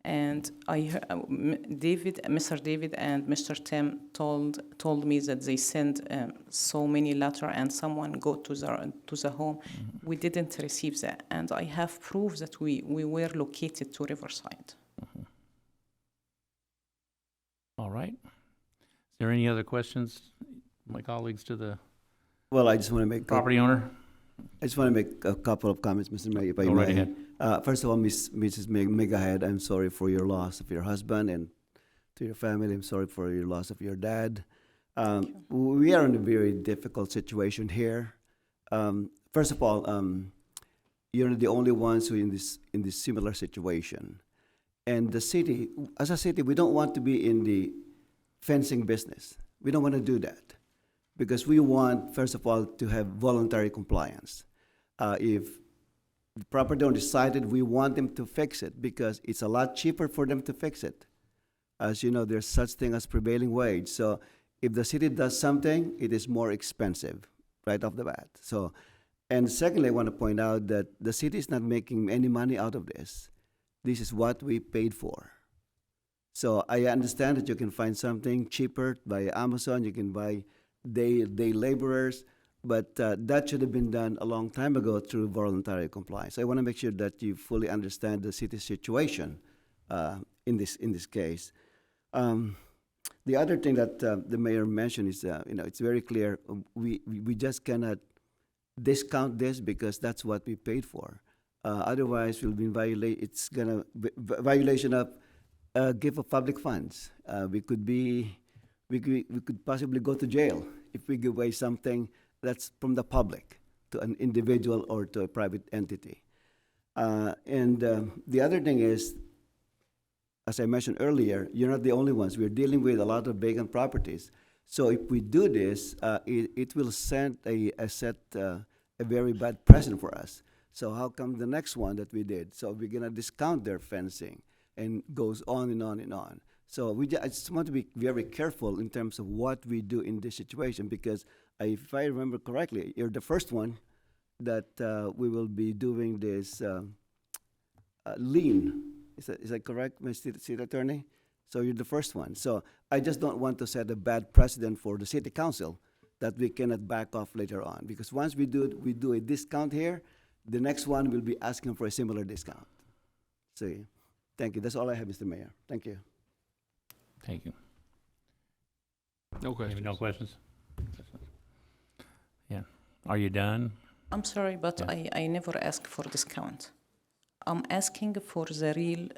and Mr. David and Mr. Tim told me that they sent so many letters and someone go to the home. We didn't receive that, and I have proof that we were located to Riverside. All right. Is there any other questions, my colleagues, to the Well, I just want to make property owner? I just want to make a couple of comments, Mr. Mayor, if I Go right may. ahead. First of all, Mrs. Megahead, I'm sorry for your loss of your husband, and to your family, I'm sorry for your loss of your dad. We are in a very difficult situation here. First of all, you're the only ones who in this similar situation. And the city, as a city, we don't want to be in the fencing business. We don't want to do that, because we want, first of all, to have voluntary compliance. If the property owner decided, we want them to fix it, because it's a lot cheaper for them to fix it. As you know, there's such thing as prevailing wage. So if the city does something, it is more expensive right off the bat. So, and secondly, I want to point out that the city is not making any money out of this. This is what we paid for. So I understand that you can find something cheaper by Amazon, you can buy day laborers, but that should have been done a long time ago through voluntary compliance. I want to make sure that you fully understand the city's situation in this case. The other thing that the mayor mentioned is, it's very clear. We just cannot discount this, because that's what we paid for. Otherwise, we'll be it's gonna violation of gift of public funds. We could possibly go to jail if we give away something that's from the public to an individual or to a private entity. The other thing is, as I mentioned earlier, you're not the only ones. We're dealing with a lot of vacant properties. So if we do this, it will set a very bad precedent for us. So how come the next one that we did? So we're gonna discount their fencing, and goes on and on and on. So I just want to be very careful in terms of what we do in this situation, because if I remember correctly, you're the first one that we will be doing this lien. Is that correct, Mr. City Attorney? So you're the first one. So I just don't want to set a bad precedent for the city council that we cannot back off later on. Because once we do a discount here, the next one will be asking for a similar discount. See, thank you. That's all I have, Mr. Mayor. Thank you. Thank you. No questions. No questions? Yeah. Are you done? I'm sorry, but Yeah. I never ask for discount. I'm asking for the real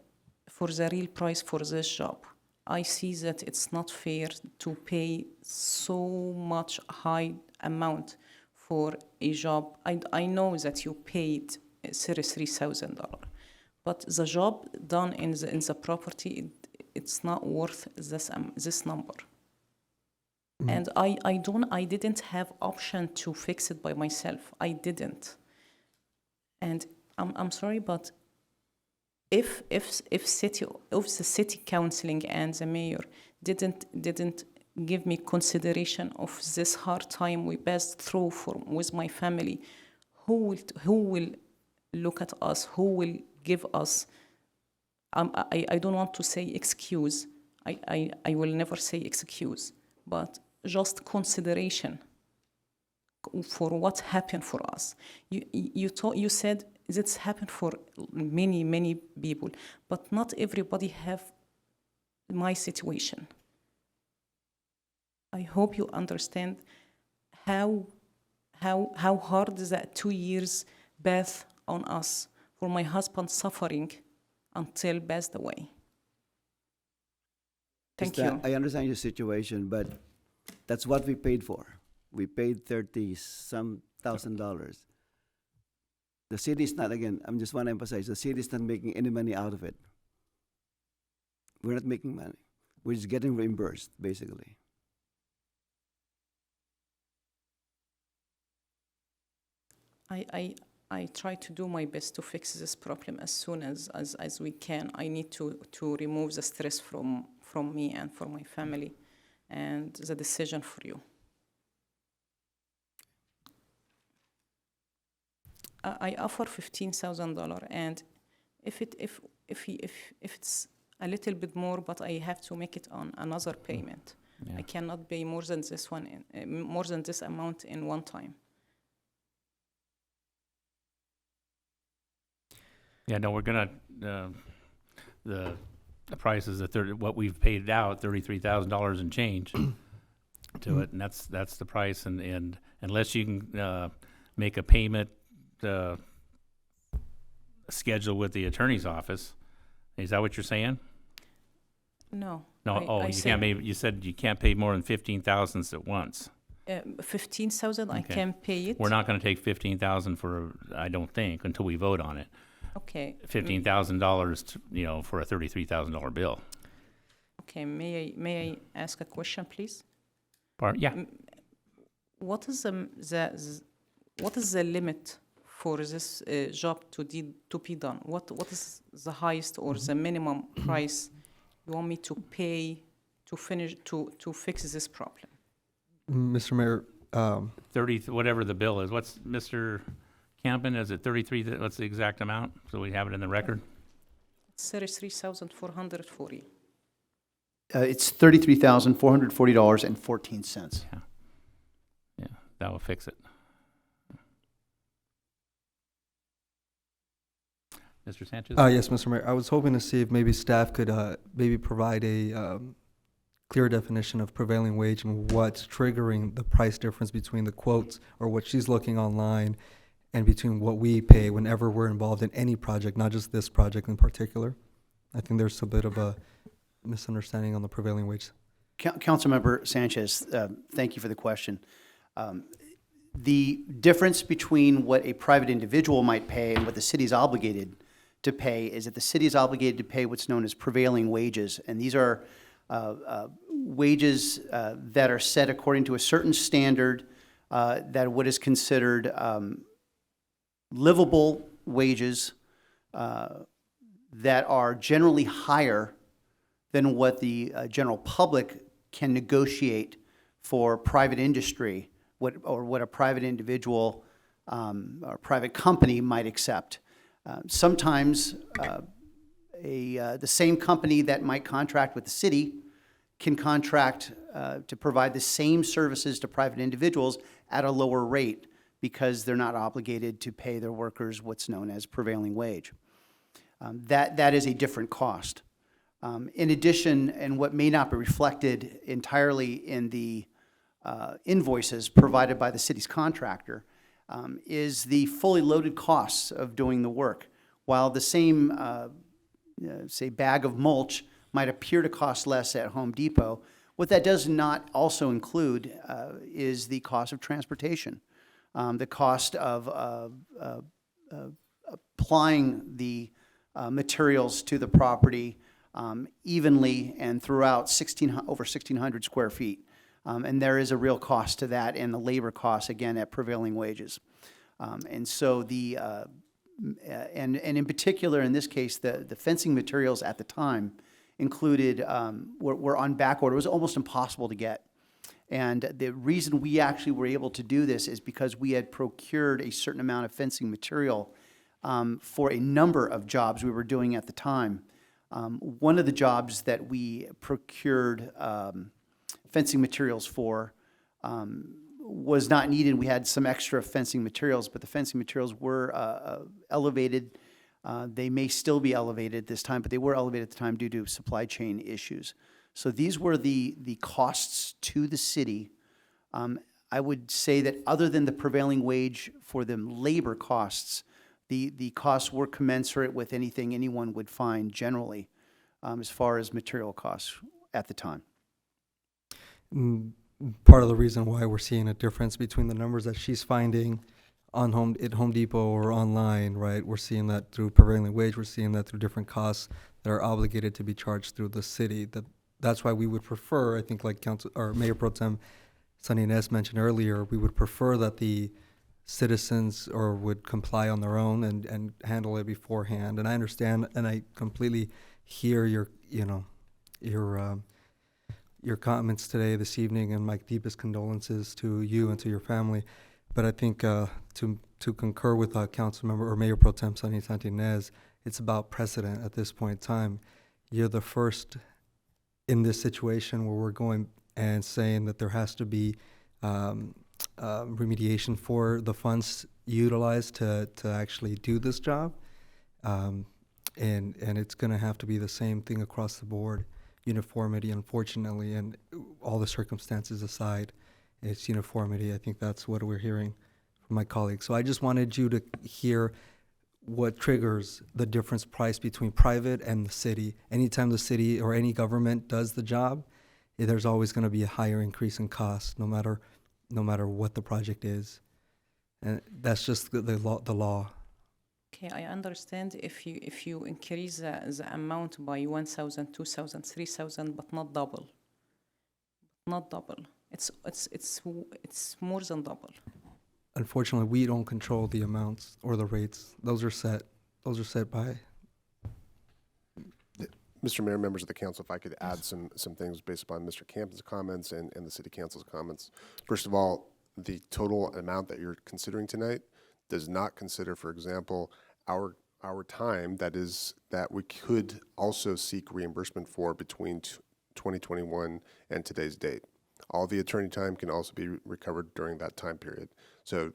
price for this job. I see that it's not fair to pay so much high amount for a job. I know that you paid $33,000, but the job done in the property, it's not worth this number. And I didn't have option to fix it by myself. I didn't. And I'm sorry, but if the city council and the mayor didn't give me consideration of this hard time we passed through with my family, who will look at us? Who will give us? I don't want to say excuse. I will never say excuse, but just consideration for what happened for us. You said this happened for many people, but not everybody have my situation. I hope you understand how hard that 2 years bath on us, for my husband suffering until passed away. Thank you. I understand your situation, but that's what we paid for. We paid $30-some thousand. The city is not, again, I just want to emphasize, the city is not making any money out of it. We're not making money. We're just getting reimbursed, basically. I try to do my best to fix this problem as soon as we can. I need to remove the stress from me and for my family, and the decision for you. I offer $15,000, and if it's a little bit more, but I have to make it on another payment. Yeah. I cannot pay more than this one, more than this amount in one time. Yeah, no, we're gonna, the price is what we've paid out, $33,000 and change to it, and that's the price, and unless you can make a payment schedule with the attorney's office, is that what you're saying? No. No, you said you can't pay more than 15,000 at once. 15,000, I Okay. can pay it. We're not gonna take 15,000 for, I don't think, until we vote on it. Okay. $15,000, for a $33,000 bill. Okay, may I ask a question, please? Yeah. What is the limit for this job to be done? What is the highest or the minimum price you want me to pay to fix this problem? Mr. Mayor, 30, whatever the bill is. What's, Mr. Campen, is it 33, what's the exact amount, so we have it in the record? It's $33,440. It's $33,440.14. Yeah, that will fix it. Mr. Sanchez? Yes, Mr. Mayor. I was hoping to see if maybe staff could maybe provide a clear definition of prevailing wage and what's triggering the price difference between the quotes or what she's looking online and between what we pay whenever we're involved in any project, not just this project in particular. I think there's a bit of a misunderstanding on the prevailing wage. Councilmember Sanchez, thank you for the question. The difference between what a private individual might pay and what the city is obligated to pay is that the city is obligated to pay what's known as prevailing wages, and these are wages that are set according to a certain standard, that what is considered livable wages that are generally higher than what the general public can negotiate for private industry, what a private individual or private company might accept. Sometimes the same company that might contract with the city can contract to provide the same services to private individuals at a lower rate because they're not obligated to pay their workers what's known as prevailing wage. That is a different cost. In addition, and what may not be reflected entirely in the invoices provided by the city's contractor, is the fully loaded costs of doing the work. While the same, say, bag of mulch might appear to cost less at Home Depot, what that does not also include is the cost of transportation, the cost of applying the materials to the property evenly and throughout over 1,600 square feet. And there is a real cost to that, and the labor costs, again, at prevailing wages. And so and in particular, in this case, the fencing materials at the time included, were on back order. It was almost impossible to get. And the reason we actually were able to do this is because we had procured a certain amount of fencing material for a number of jobs we were doing at the time. One of the jobs that we procured fencing materials for was not needed. We had some extra fencing materials, but the fencing materials were elevated. They may still be elevated this time, but they were elevated at the time due to supply chain issues. So these were the costs to the city. I would say that other than the prevailing wage for the labor costs, the costs were commensurate with anything anyone would find generally as far as material costs at the time. Part of the reason why we're seeing a difference between the numbers that she's finding at Home Depot or online, right? We're seeing that through prevailing wage. We're seeing that through different costs that are obligated to be charged through the city. That's why we would prefer, I think, like Council or Mayor Pro Tem Sunny Ness mentioned earlier, we would prefer that the citizens would comply on their own and handle it beforehand. And I understand, and I completely hear your comments today, this evening, and my deepest condolences to you and to your family. But I think to concur with Councilmember or Mayor Pro Tem Sunny Santinez, it's about precedent at this point in time. You're the first in this situation where we're going and saying that there has to be remediation for the funds utilized to actually do this job. And it's going to have to be the same thing across the board. Uniformity, unfortunately, and all the circumstances aside, it's uniformity. I think that's what we're hearing from my colleagues. So I just wanted you to hear what triggers the difference price between private and the city. Anytime the city or any government does the job, there's always going to be a higher increase in cost, no matter what the project is, and that's just the law. Okay, I understand if you increase the amount by 1,000, 2,000, 3,000, but not double. Not double. It's more than double. Unfortunately, we don't control the amounts or the rates. Those are set by. Mr. Mayor, members of the council, if I could add some things based upon Mr. Campbell's comments and the city council's comments. First of all, the total amount that you're considering tonight does not consider, for example, our time that we could also seek reimbursement for between 2021 and today's date. All the attorney time can also be recovered during that time period. So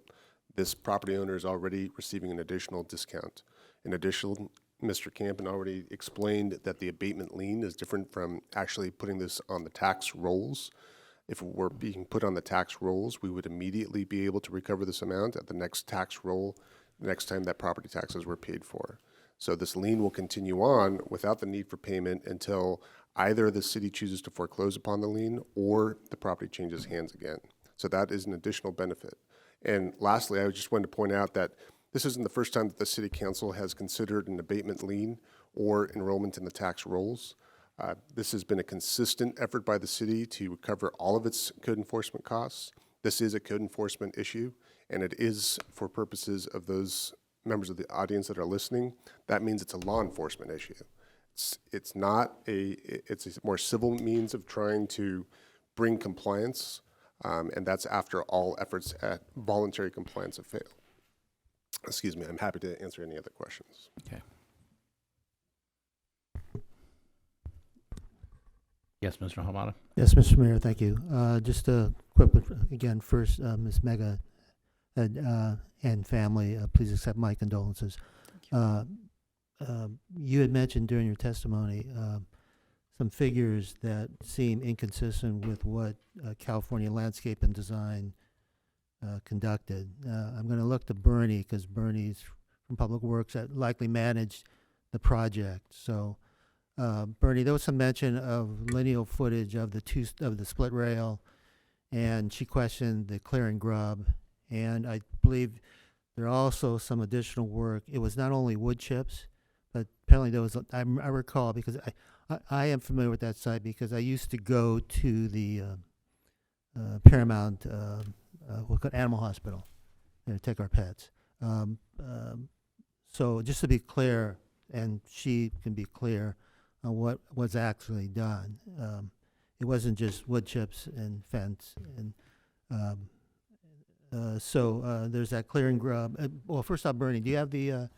this property owner is already receiving an additional discount. In addition, Mr. Campen already explained that the abatement lien is different from actually putting this on the tax rolls. If it were being put on the tax rolls, we would immediately be able to recover this amount at the next tax roll, the next time that property taxes were paid for. So this lien will continue on without the need for payment until either the city chooses to foreclose upon the lien or the property changes hands again. So that is an additional benefit. And lastly, I just wanted to point out that this isn't the first time that the City Council has considered an abatement lien or enrollment in the tax rolls. This has been a consistent effort by the city to recover all of its code enforcement costs. This is a code enforcement issue, and it is for purposes of those members of the audience that are listening. That means it's a law enforcement issue. It's not it's a more civil means of trying to bring compliance, and that's after all efforts at voluntary compliance have failed. Excuse me, I'm happy to answer any other questions. Okay. Yes, Mr. Hamada? Yes, Mr. Mayor, thank you. Just a quick one, again, first, Ms. Mega and family, please accept my condolences. You had mentioned during your testimony some figures that seem inconsistent with what California Landscape and Design conducted. I'm going to look to Bernie, because Bernie's from Public Works that likely managed the project. So, Bernie, there was some mention of lineal footage of the split rail, and she questioned the clear and grub. And I believe there are also some additional work. It was not only wood chips, but apparently there was, I recall, because I am familiar with that site because I used to go to the Paramount Animal Hospital and take our pets. So just to be clear, and she can be clear on what was actually done. It wasn't just wood chips and fence. And so there's that clear and grub. Well, first off, Bernie, do you have the,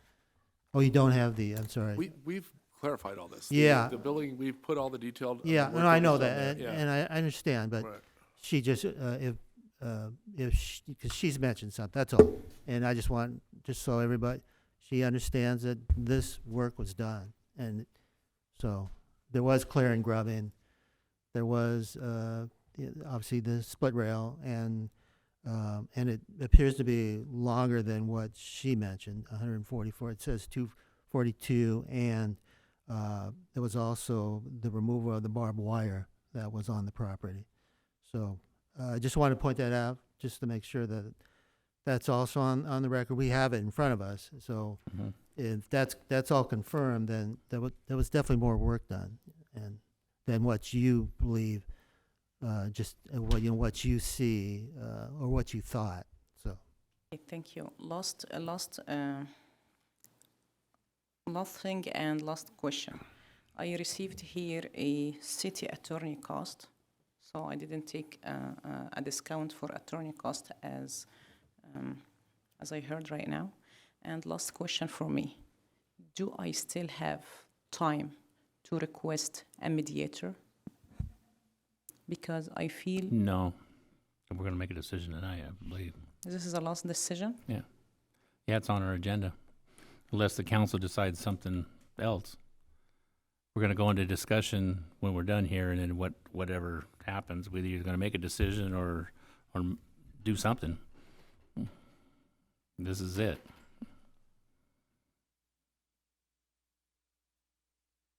oh, you don't have the, I'm sorry. We've clarified all this. Yeah. The building, we've put all the detailed. Yeah, work no, I know was done that, there. and I understand, but Right. she just, because she's mentioned something, that's all. And I just want, just so everybody, she understands that this work was done. And so there was clear and grubbing. There was obviously the split rail, and it appears to be longer than what she mentioned, 144. It says 242, and there was also the removal of the barbed wire that was on the property. So I just want to point that out, just to make sure that that's also on the record. We have it in front of us. So if that's all confirmed, then there was definitely more work done, and than what you believe, just what you see or what you thought. So. Okay, thank you. Last thing and last question. I received here a city attorney cost, so I didn't take a discount for attorney cost as I heard right now. And last question for me. Do I still have time to request a mediator? Because I feel No. We're going to make a decision tonight, I believe. this is a last decision. Yeah. Yeah, it's on our agenda, unless the council decides something else. We're going to go into discussion when we're done here, and then whatever happens, we're either going to make a decision or do something. This is it.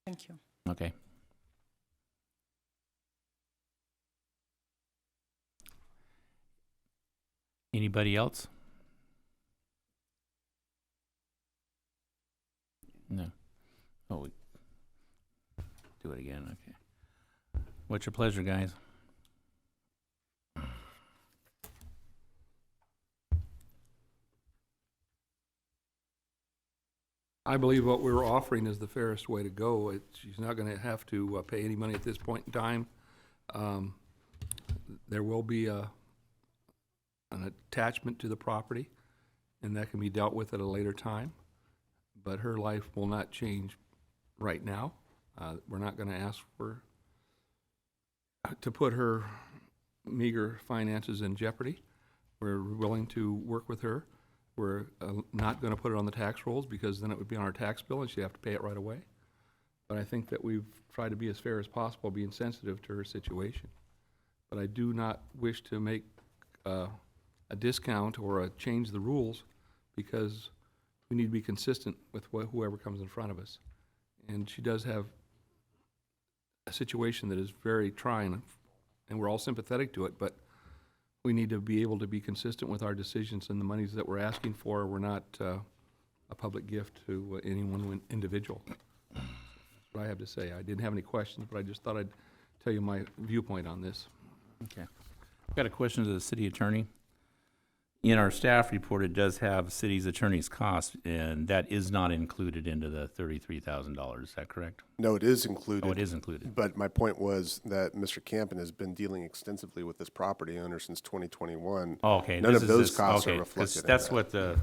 Thank you. Okay. Anybody else? No. Oh, we do it again, okay. What's your pleasure, guys? I believe what we're offering is the fairest way to go. She's not going to have to pay any money at this point in time. There will be an attachment to the property, and that can be dealt with at a later time. But her life will not change right now. We're not going to ask to put her meager finances in jeopardy. We're willing to work with her. We're not going to put it on the tax rolls, because then it would be on our tax bill and she'd have to pay it right away. But I think that we've tried to be as fair as possible, being sensitive to her situation. But I do not wish to make a discount or change the rules, because we need to be consistent with whoever comes in front of us. And she does have a situation that is very trying, and we're all sympathetic to it, but we need to be able to be consistent with our decisions, and the monies that we're asking for were not a public gift to any one individual. what I have to say. I didn't have any questions, but I just thought I'd tell you my viewpoint on this. Okay. I've got a question to the city attorney. In our staff report, it does have city's attorney's cost, and that is not included into the $33,000. Is that correct? No, it is included. Oh, it is included. But my point was that Mr. Campen has been dealing extensively with this property owner since 2021. Oh, okay. None this of is those this- costs okay, are 'cause reflected in that's that. what the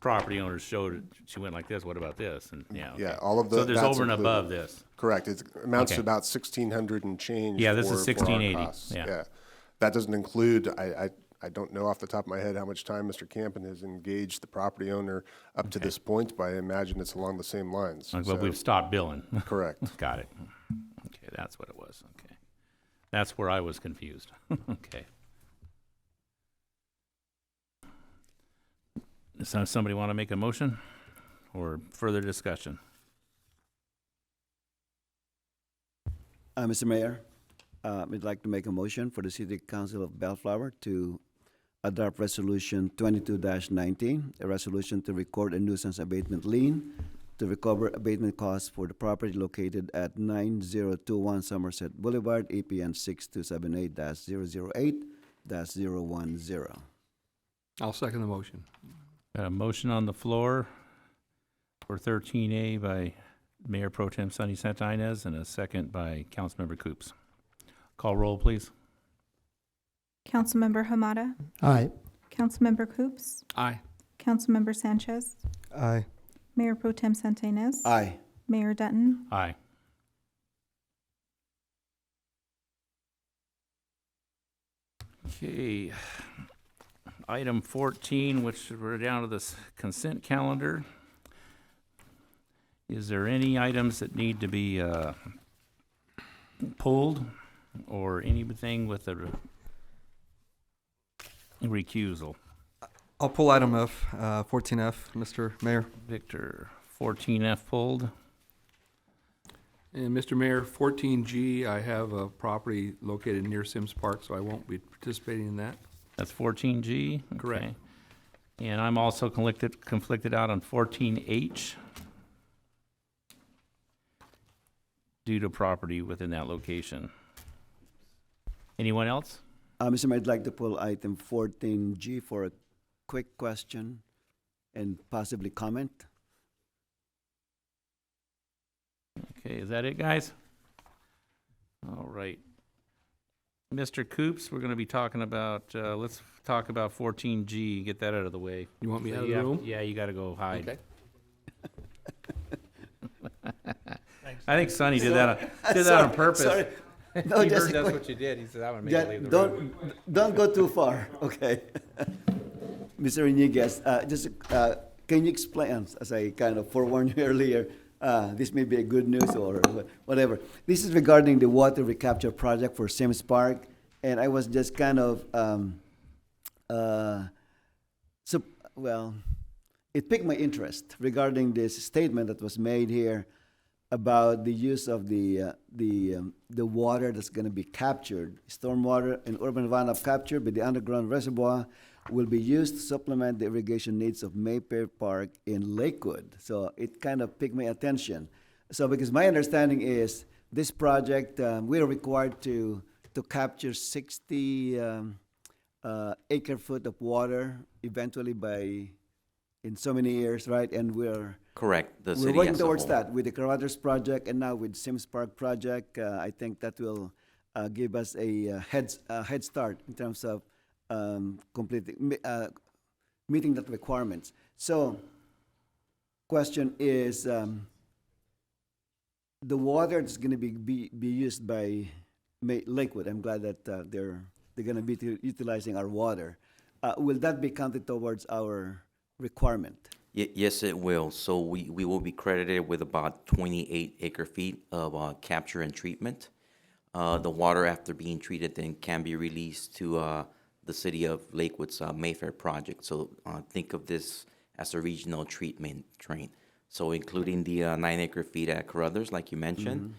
property owner showed. She went like this, what about this? And, yeah, okay. Yeah, all of the. So there's that's over and included. above this. Correct. It amounts Okay. to about 1,600 and change. Yeah, this is for our 1680, costs. yeah. That doesn't include, I don't know off the top of my head how much time Mr. Campen has engaged the property owner up to Okay. this point, but I imagine it's along the same lines. But So- we've stopped billing. Correct. Got it. Okay, that's what it was. Okay. That's where I was confused. Okay. Does somebody want to make a motion or further discussion? Mr. Mayor, I'd like to make a motion for the City Council of Bellflower to adopt Resolution 22-19, a resolution to record a nuisance abatement lien to recover abatement costs for the property located at 9021 Somerset Boulevard, APN 6278-008-010. I'll second the motion. Got a motion on the floor for 13A by Mayor Pro Tem Sonny Santinez and a second by Councilmember Coops. Call roll, please. Councilmember Hamada, Aye. Councilmember Coops, Aye. Councilmember Sanchez, Aye. Mayor Pro Tem Santinez, Aye. Mayor Dutton, Aye. Okay. Item 14, which we're down to this consent calendar. Is there any items that need to be pulled or anything with a recusal? I'll pull item F, 14F, Mr. Mayor. Victor, 14F pulled. And Mr. Mayor, 14G, I have a property located near Sims Park, so I won't be participating in that. That's 14G? Correct. Okay. And I'm also conflicted out on 14H due to property within that location. Anyone else? Mr. Mayor, I'd like to pull item 14G for a quick question and possibly comment. Okay, is that it, guys? All right. Mr. Coops, we're going to be talking about, let's talk about 14G, get that out of the way. You want me So out of you the have- room? Yeah, you got to go hide. Okay. I think Sonny did that on purpose. Sorry. No, He just heard a that's quick- what you did. He said, I would make Yeah, you leave the room. don't go too far, okay? Mr. Rodriguez, can you explain, as I kind of forewarned you earlier, this may be a good news or whatever. This is regarding the water recapture project for Sims Park, and I was just kind of, it piqued my interest regarding this statement that was made here about the use of the water that's going to be captured, stormwater and urban runoff captured by the underground reservoir will be used to supplement the irrigation needs of Mayfair Park in Lakewood. So it kind of piqued my attention. So because my understanding is this project, we are required to capture 60 acre foot of water eventually in so many years, right? And we're Correct. The we're city working as a towards whole. that with the Carruthers project and now with Sims Park project. I think that will give us a head start in terms of completing meeting that requirements. So, question is, the water that's going to be used by Lakewood. I'm glad that they're going to be utilizing our water. Will that be counted towards our requirement? Yes, it will. So we will be credited with about 28 acre feet of capture and treatment. The water, after being treated, then can be released to the city of Lakewood's Mayfair project. So think of this as a regional treatment train. So including the 9 acre feet at Carruthers, like you mentioned,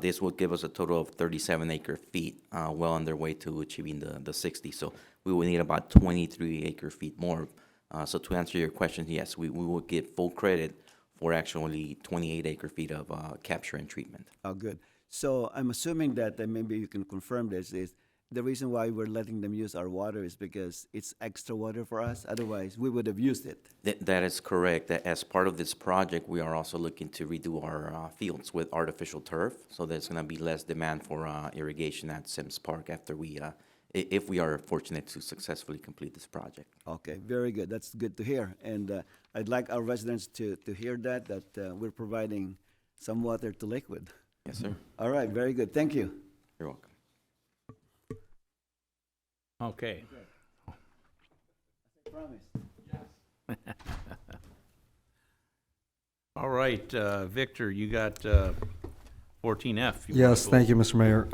this will give us a total of 37 acre feet, well on their way to achieving the 60. So we will need about 23 acre feet more. So to answer your question, yes, we will get full credit for actually 28 acre feet of capture and treatment. Oh, good. So I'm assuming that, and maybe you can confirm this, is the reason why we're letting them use our water is because it's extra water for us. Otherwise, we would have used it. That is correct. That as part of this project, we are also looking to redo our fields with artificial turf. So there's going to be less demand for irrigation at Sims Park after if we are fortunate to successfully complete this project. Okay, very good. That's good to hear. And I'd like our residents to hear that we're providing some water to Lakewood. Yes, sir. All right, very good. Thank you. You're welcome. Okay. All right, Victor, you got 14F. Yes, thank you, Mr. Mayor.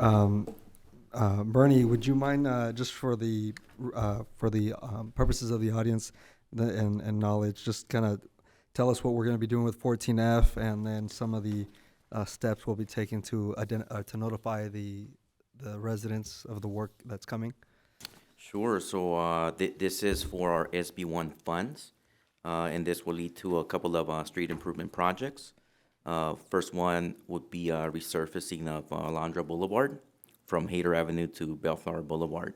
Bernie, would you mind, just for the purposes of the audience and knowledge, just kind of tell us what we're going to be doing with 14F and then some of the steps we'll be taking to notify the residents of the work that's coming? Sure. So this is for our SB1 funds, and this will lead to a couple of street improvement projects. First one would be resurfacing of Alondra Boulevard from Hayter Avenue to Bellflower Boulevard.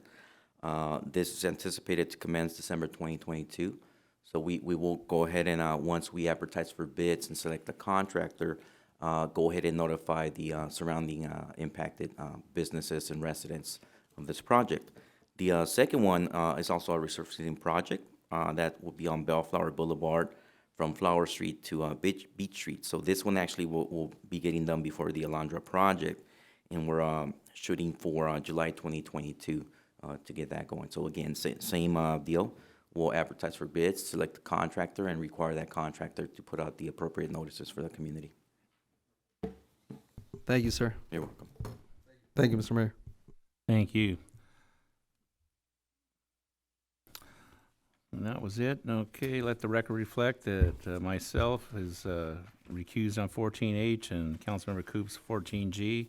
This is anticipated to commence December 2022. So we will go ahead and once we advertise for bids and select the contractor, go ahead and notify the surrounding impacted businesses and residents of this project. The second one is also a resurfacing project that will be on Bellflower Boulevard from Flower Street to Beach Street. So this one actually will be getting done before the Alondra project, and we're shooting for July 2022 to get that going. So again, same deal. We'll advertise for bids, select the contractor, and require that contractor to put out the appropriate notices for the community. Thank you, sir. You're welcome. Thank you, Mr. Mayor. Thank you. And that was it. Okay, let the record reflect that myself is recused on 14H and Councilmember Coops 14G.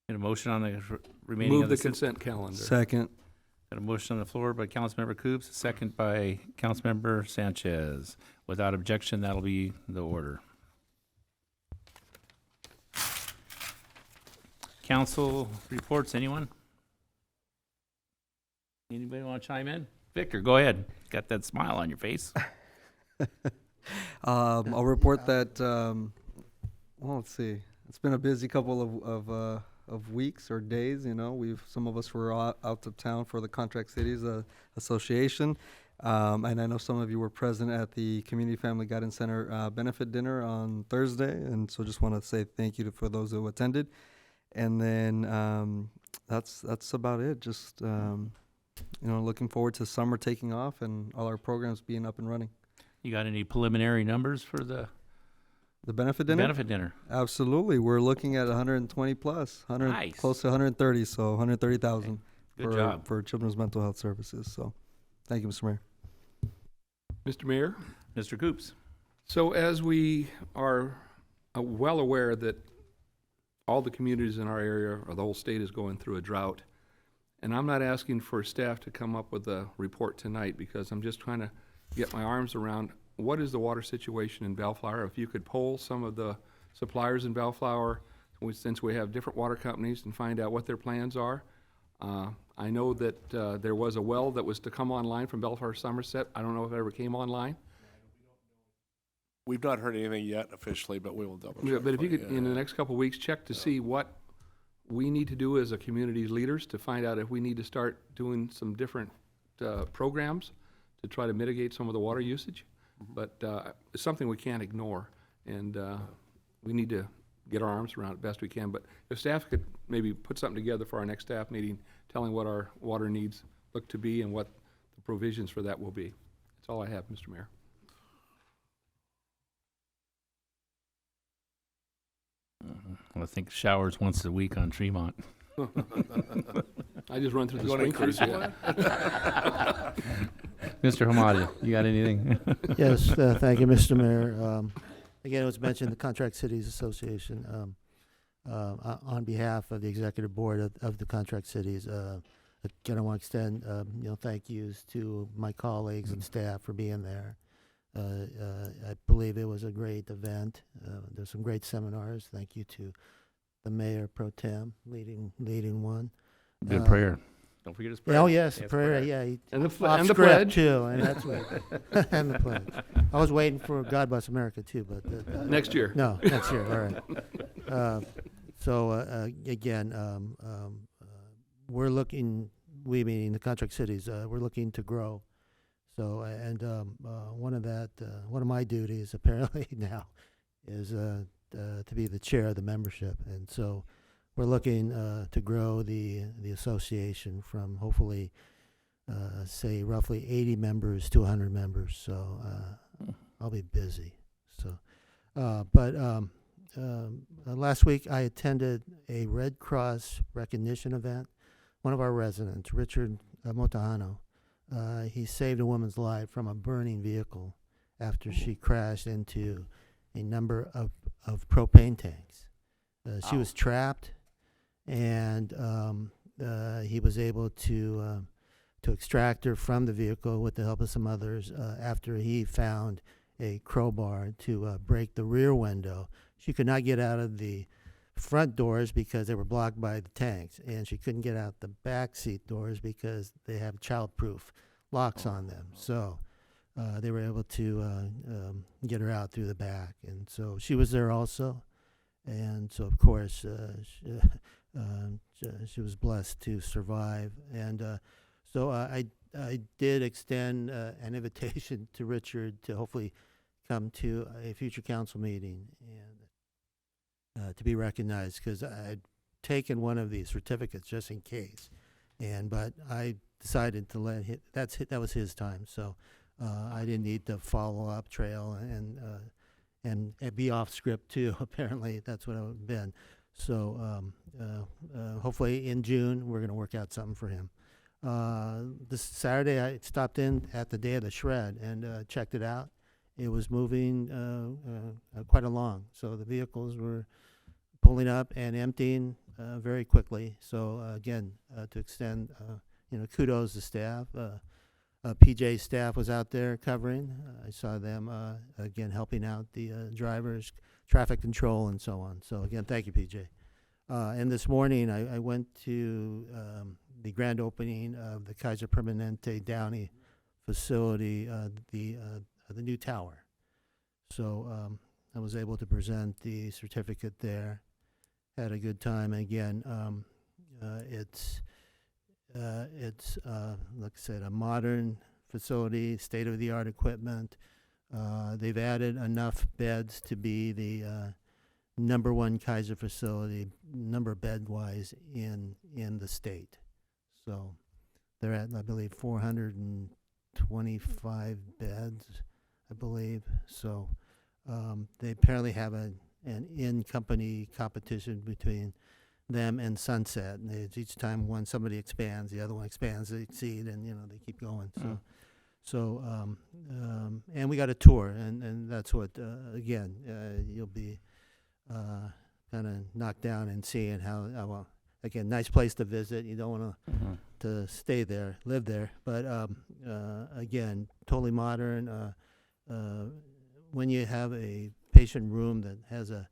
Get a motion on the remaining Move of the consent calendar. Second. Got a motion on the floor by Councilmember Coops, second by Councilmember Sanchez. Without objection, that'll be the order. Council reports, anyone? Anybody want to chime in? Victor, go ahead. Got that smile on your face. I'll report that, well, let's see. It's been a busy couple of weeks or days, you know. Some of us were out of town for the Contract Cities Association. And I know some of you were present at the Community Family Guidance Center benefit dinner on Thursday. And so just want to say thank you for those who attended. And then that's about it. Just, looking forward to summer taking off and all our programs being up and running. You got any preliminary numbers for the benefit dinner? Benefit dinner. Absolutely. We're looking at 120 plus, Nice. Close to 130, so 130,000 Good job. for Children's Mental Health Services. So thank you, Mr. Mayor. Mr. Mayor? Mr. Coops. So as we are well aware that all the communities in our area, or the whole state, is going through a drought, and I'm not asking for staff to come up with a report tonight because I'm just trying to get my arms around what is the water situation in Bellflower. If you could poll some of the suppliers in Bellflower, since we have different water companies, and find out what their plans are. I know that there was a well that was to come online from Bellflower Somerset. I don't know if it ever came online. We've not heard anything yet officially, but we will double check. Yeah, but if you for could, in the next couple of weeks, check to see what we need to do as a community leaders to find out if we need to start doing some different programs to try to mitigate some of the water usage. But it's something we can't ignore, and we need to get our arms around it best we can. But if staff could maybe put something together for our next staff meeting, telling what our water needs look to be and what the provisions for that will be. That's all I have, Mr. Mayor. Well, I think showers once a week on Tremont. I just run through the You wanna sprinklers. increase Yeah. Mr. Hamadi, you got anything? Yes, thank you, Mr. Mayor. Again, it was mentioned the Contract Cities Association. On behalf of the Executive Board of the Contract Cities, again, I want to extend, thank yous to my colleagues and staff for being there. I believe it was a great event. There's some great seminars. Thank you to the mayor pro tem leading one. Good prayer. Don't forget his prayer. Oh yes, Yes, prayer. Yeah, he, And the off and the script pledge. too, and that's what, and the pledge. I was waiting for God Bless America too, but Next year. No, next year. All right. Again, we're looking. We meaning the contract cities. We're looking to grow. So one of my duties apparently now is to be the chair of the membership, and so we're looking to grow the association from hopefully say roughly 80 members to 100 members. So I'll be busy. So, last week I attended a Red Cross recognition event. One of our residents, Richard Motahano, he saved a woman's life from a burning vehicle after she crashed into a number of propane tanks. She was trapped, and he was able to extract her from the vehicle with the help of some others after he found a crowbar to break the rear window. She could not get out of the front doors because they were blocked by the tanks, and she couldn't get out the back seat doors because they have child-proof locks on them. So they were able to get her out through the back, and so she was there also. And so, of course, she was blessed to survive. And so I did extend an invitation to Richard to hopefully come to a future council meeting and to be recognized, because I'd taken one of these certificates just in case. But I decided to let him, that was his time. So I didn't need to follow up trail and be off script too. Apparently that's what I've been. So hopefully in June we're going to work out something for him. This Saturday I stopped in at the Day of the Shred and checked it out. It was moving quite along. So the vehicles were pulling up and emptying very quickly. So again, to extend kudos to staff. PJ's staff was out there covering. I saw them again helping out the drivers, traffic control, and so on. So again, thank you, PJ. And this morning I went to the grand opening of the Kaiser Permanente Downey facility, the new tower. So I was able to present the certificate there. Had a good time. Again, it's like I said, a modern facility, state-of-the-art equipment. They've added enough beds to be the number one Kaiser facility, number bed-wise in the state. So they're at, I believe, 425 beds, I believe. So they apparently have an in-company competition between them and Sunset, and each time somebody expands, the other one expands, they exceed, and they keep going. So and we got a tour, and that's what again you'll be kind of knocked down and seeing how again, nice place to visit. You don't want to stay there, live there, but again, totally modern. When you have a patient room that has a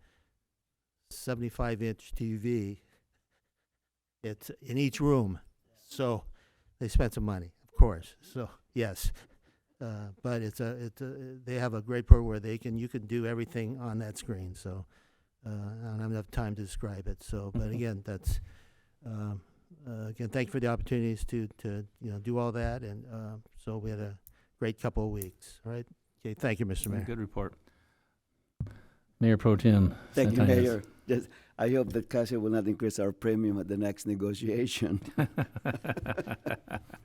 75-inch TV, it's in each room, so they spent some money, of course. So yes, but they have a great program where you can do everything on that screen. So I don't have enough time to describe it. So, but again, that's again, thank you for the opportunities to do all that, and so we had a great couple of weeks. All right, okay, thank you, Mr. Mayor. Good report. Mayor Pro Tem. Thank you, Santiago. Mayor. Just, I hope that CASA will not increase our premium at the next negotiation.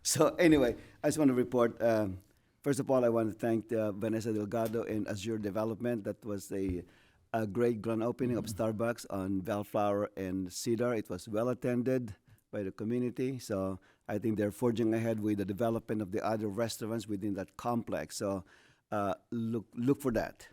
So anyway, I just want to report, first of all, I want to thank Vanessa Delgado and Azure Development. That was a great grand opening of Starbucks on Bellflower and Cedar. It was well attended by the community. So I think they're forging ahead with the development of the other restaurants within that complex. So look for that.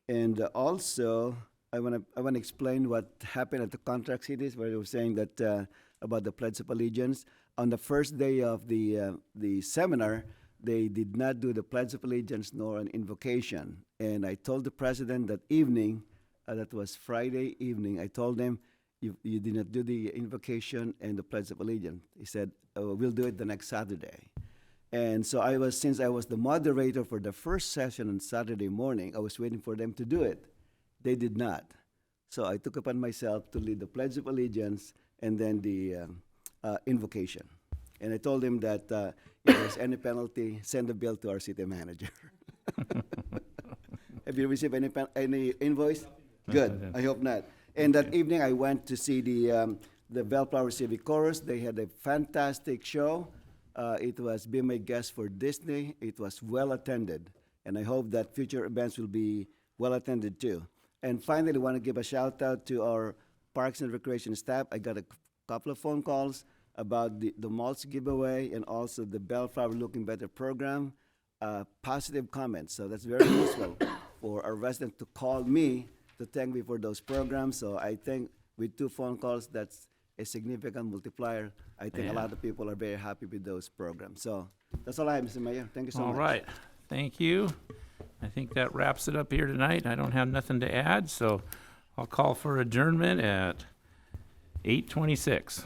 And also, I want to explain what happened at the contract cities, where they were saying that about the Pledge of Allegiance. On the first day of the seminar, they did not do the Pledge of Allegiance nor an invocation. And I told the president that evening, that was Friday evening, I told him, you did not do the invocation and the Pledge of Allegiance. He said, we'll do it the next Saturday. And so since I was the moderator for the first session on Saturday morning, I was waiting for them to do it. They did not. So I took upon myself to lead the Pledge of Allegiance and then the invocation. And I told him that if there's any penalty, send the bill to our city manager. Have you received any invoice? Good. I hope not. And that evening, I went to see the Bellflower Civic Chorus. They had a fantastic show. It was Be My Guest for Disney. It was well attended. And I hope that future events will be well attended too. And finally, I want to give a shout out to our Parks and Recreation staff. I got a couple of phone calls about the mulch giveaway and also the Bellflower Looking Better program. Positive comments. So that's very useful for our residents to call me to thank me for those programs. So I think with 2 phone calls, that's a significant multiplier. I think a lot of people are very happy with those programs. So that's all I have, Mr. Mayor. Thank you so much. All right, thank you. I think that wraps it up here tonight. I don't have nothing to add, so I'll call for adjournment at 8:26.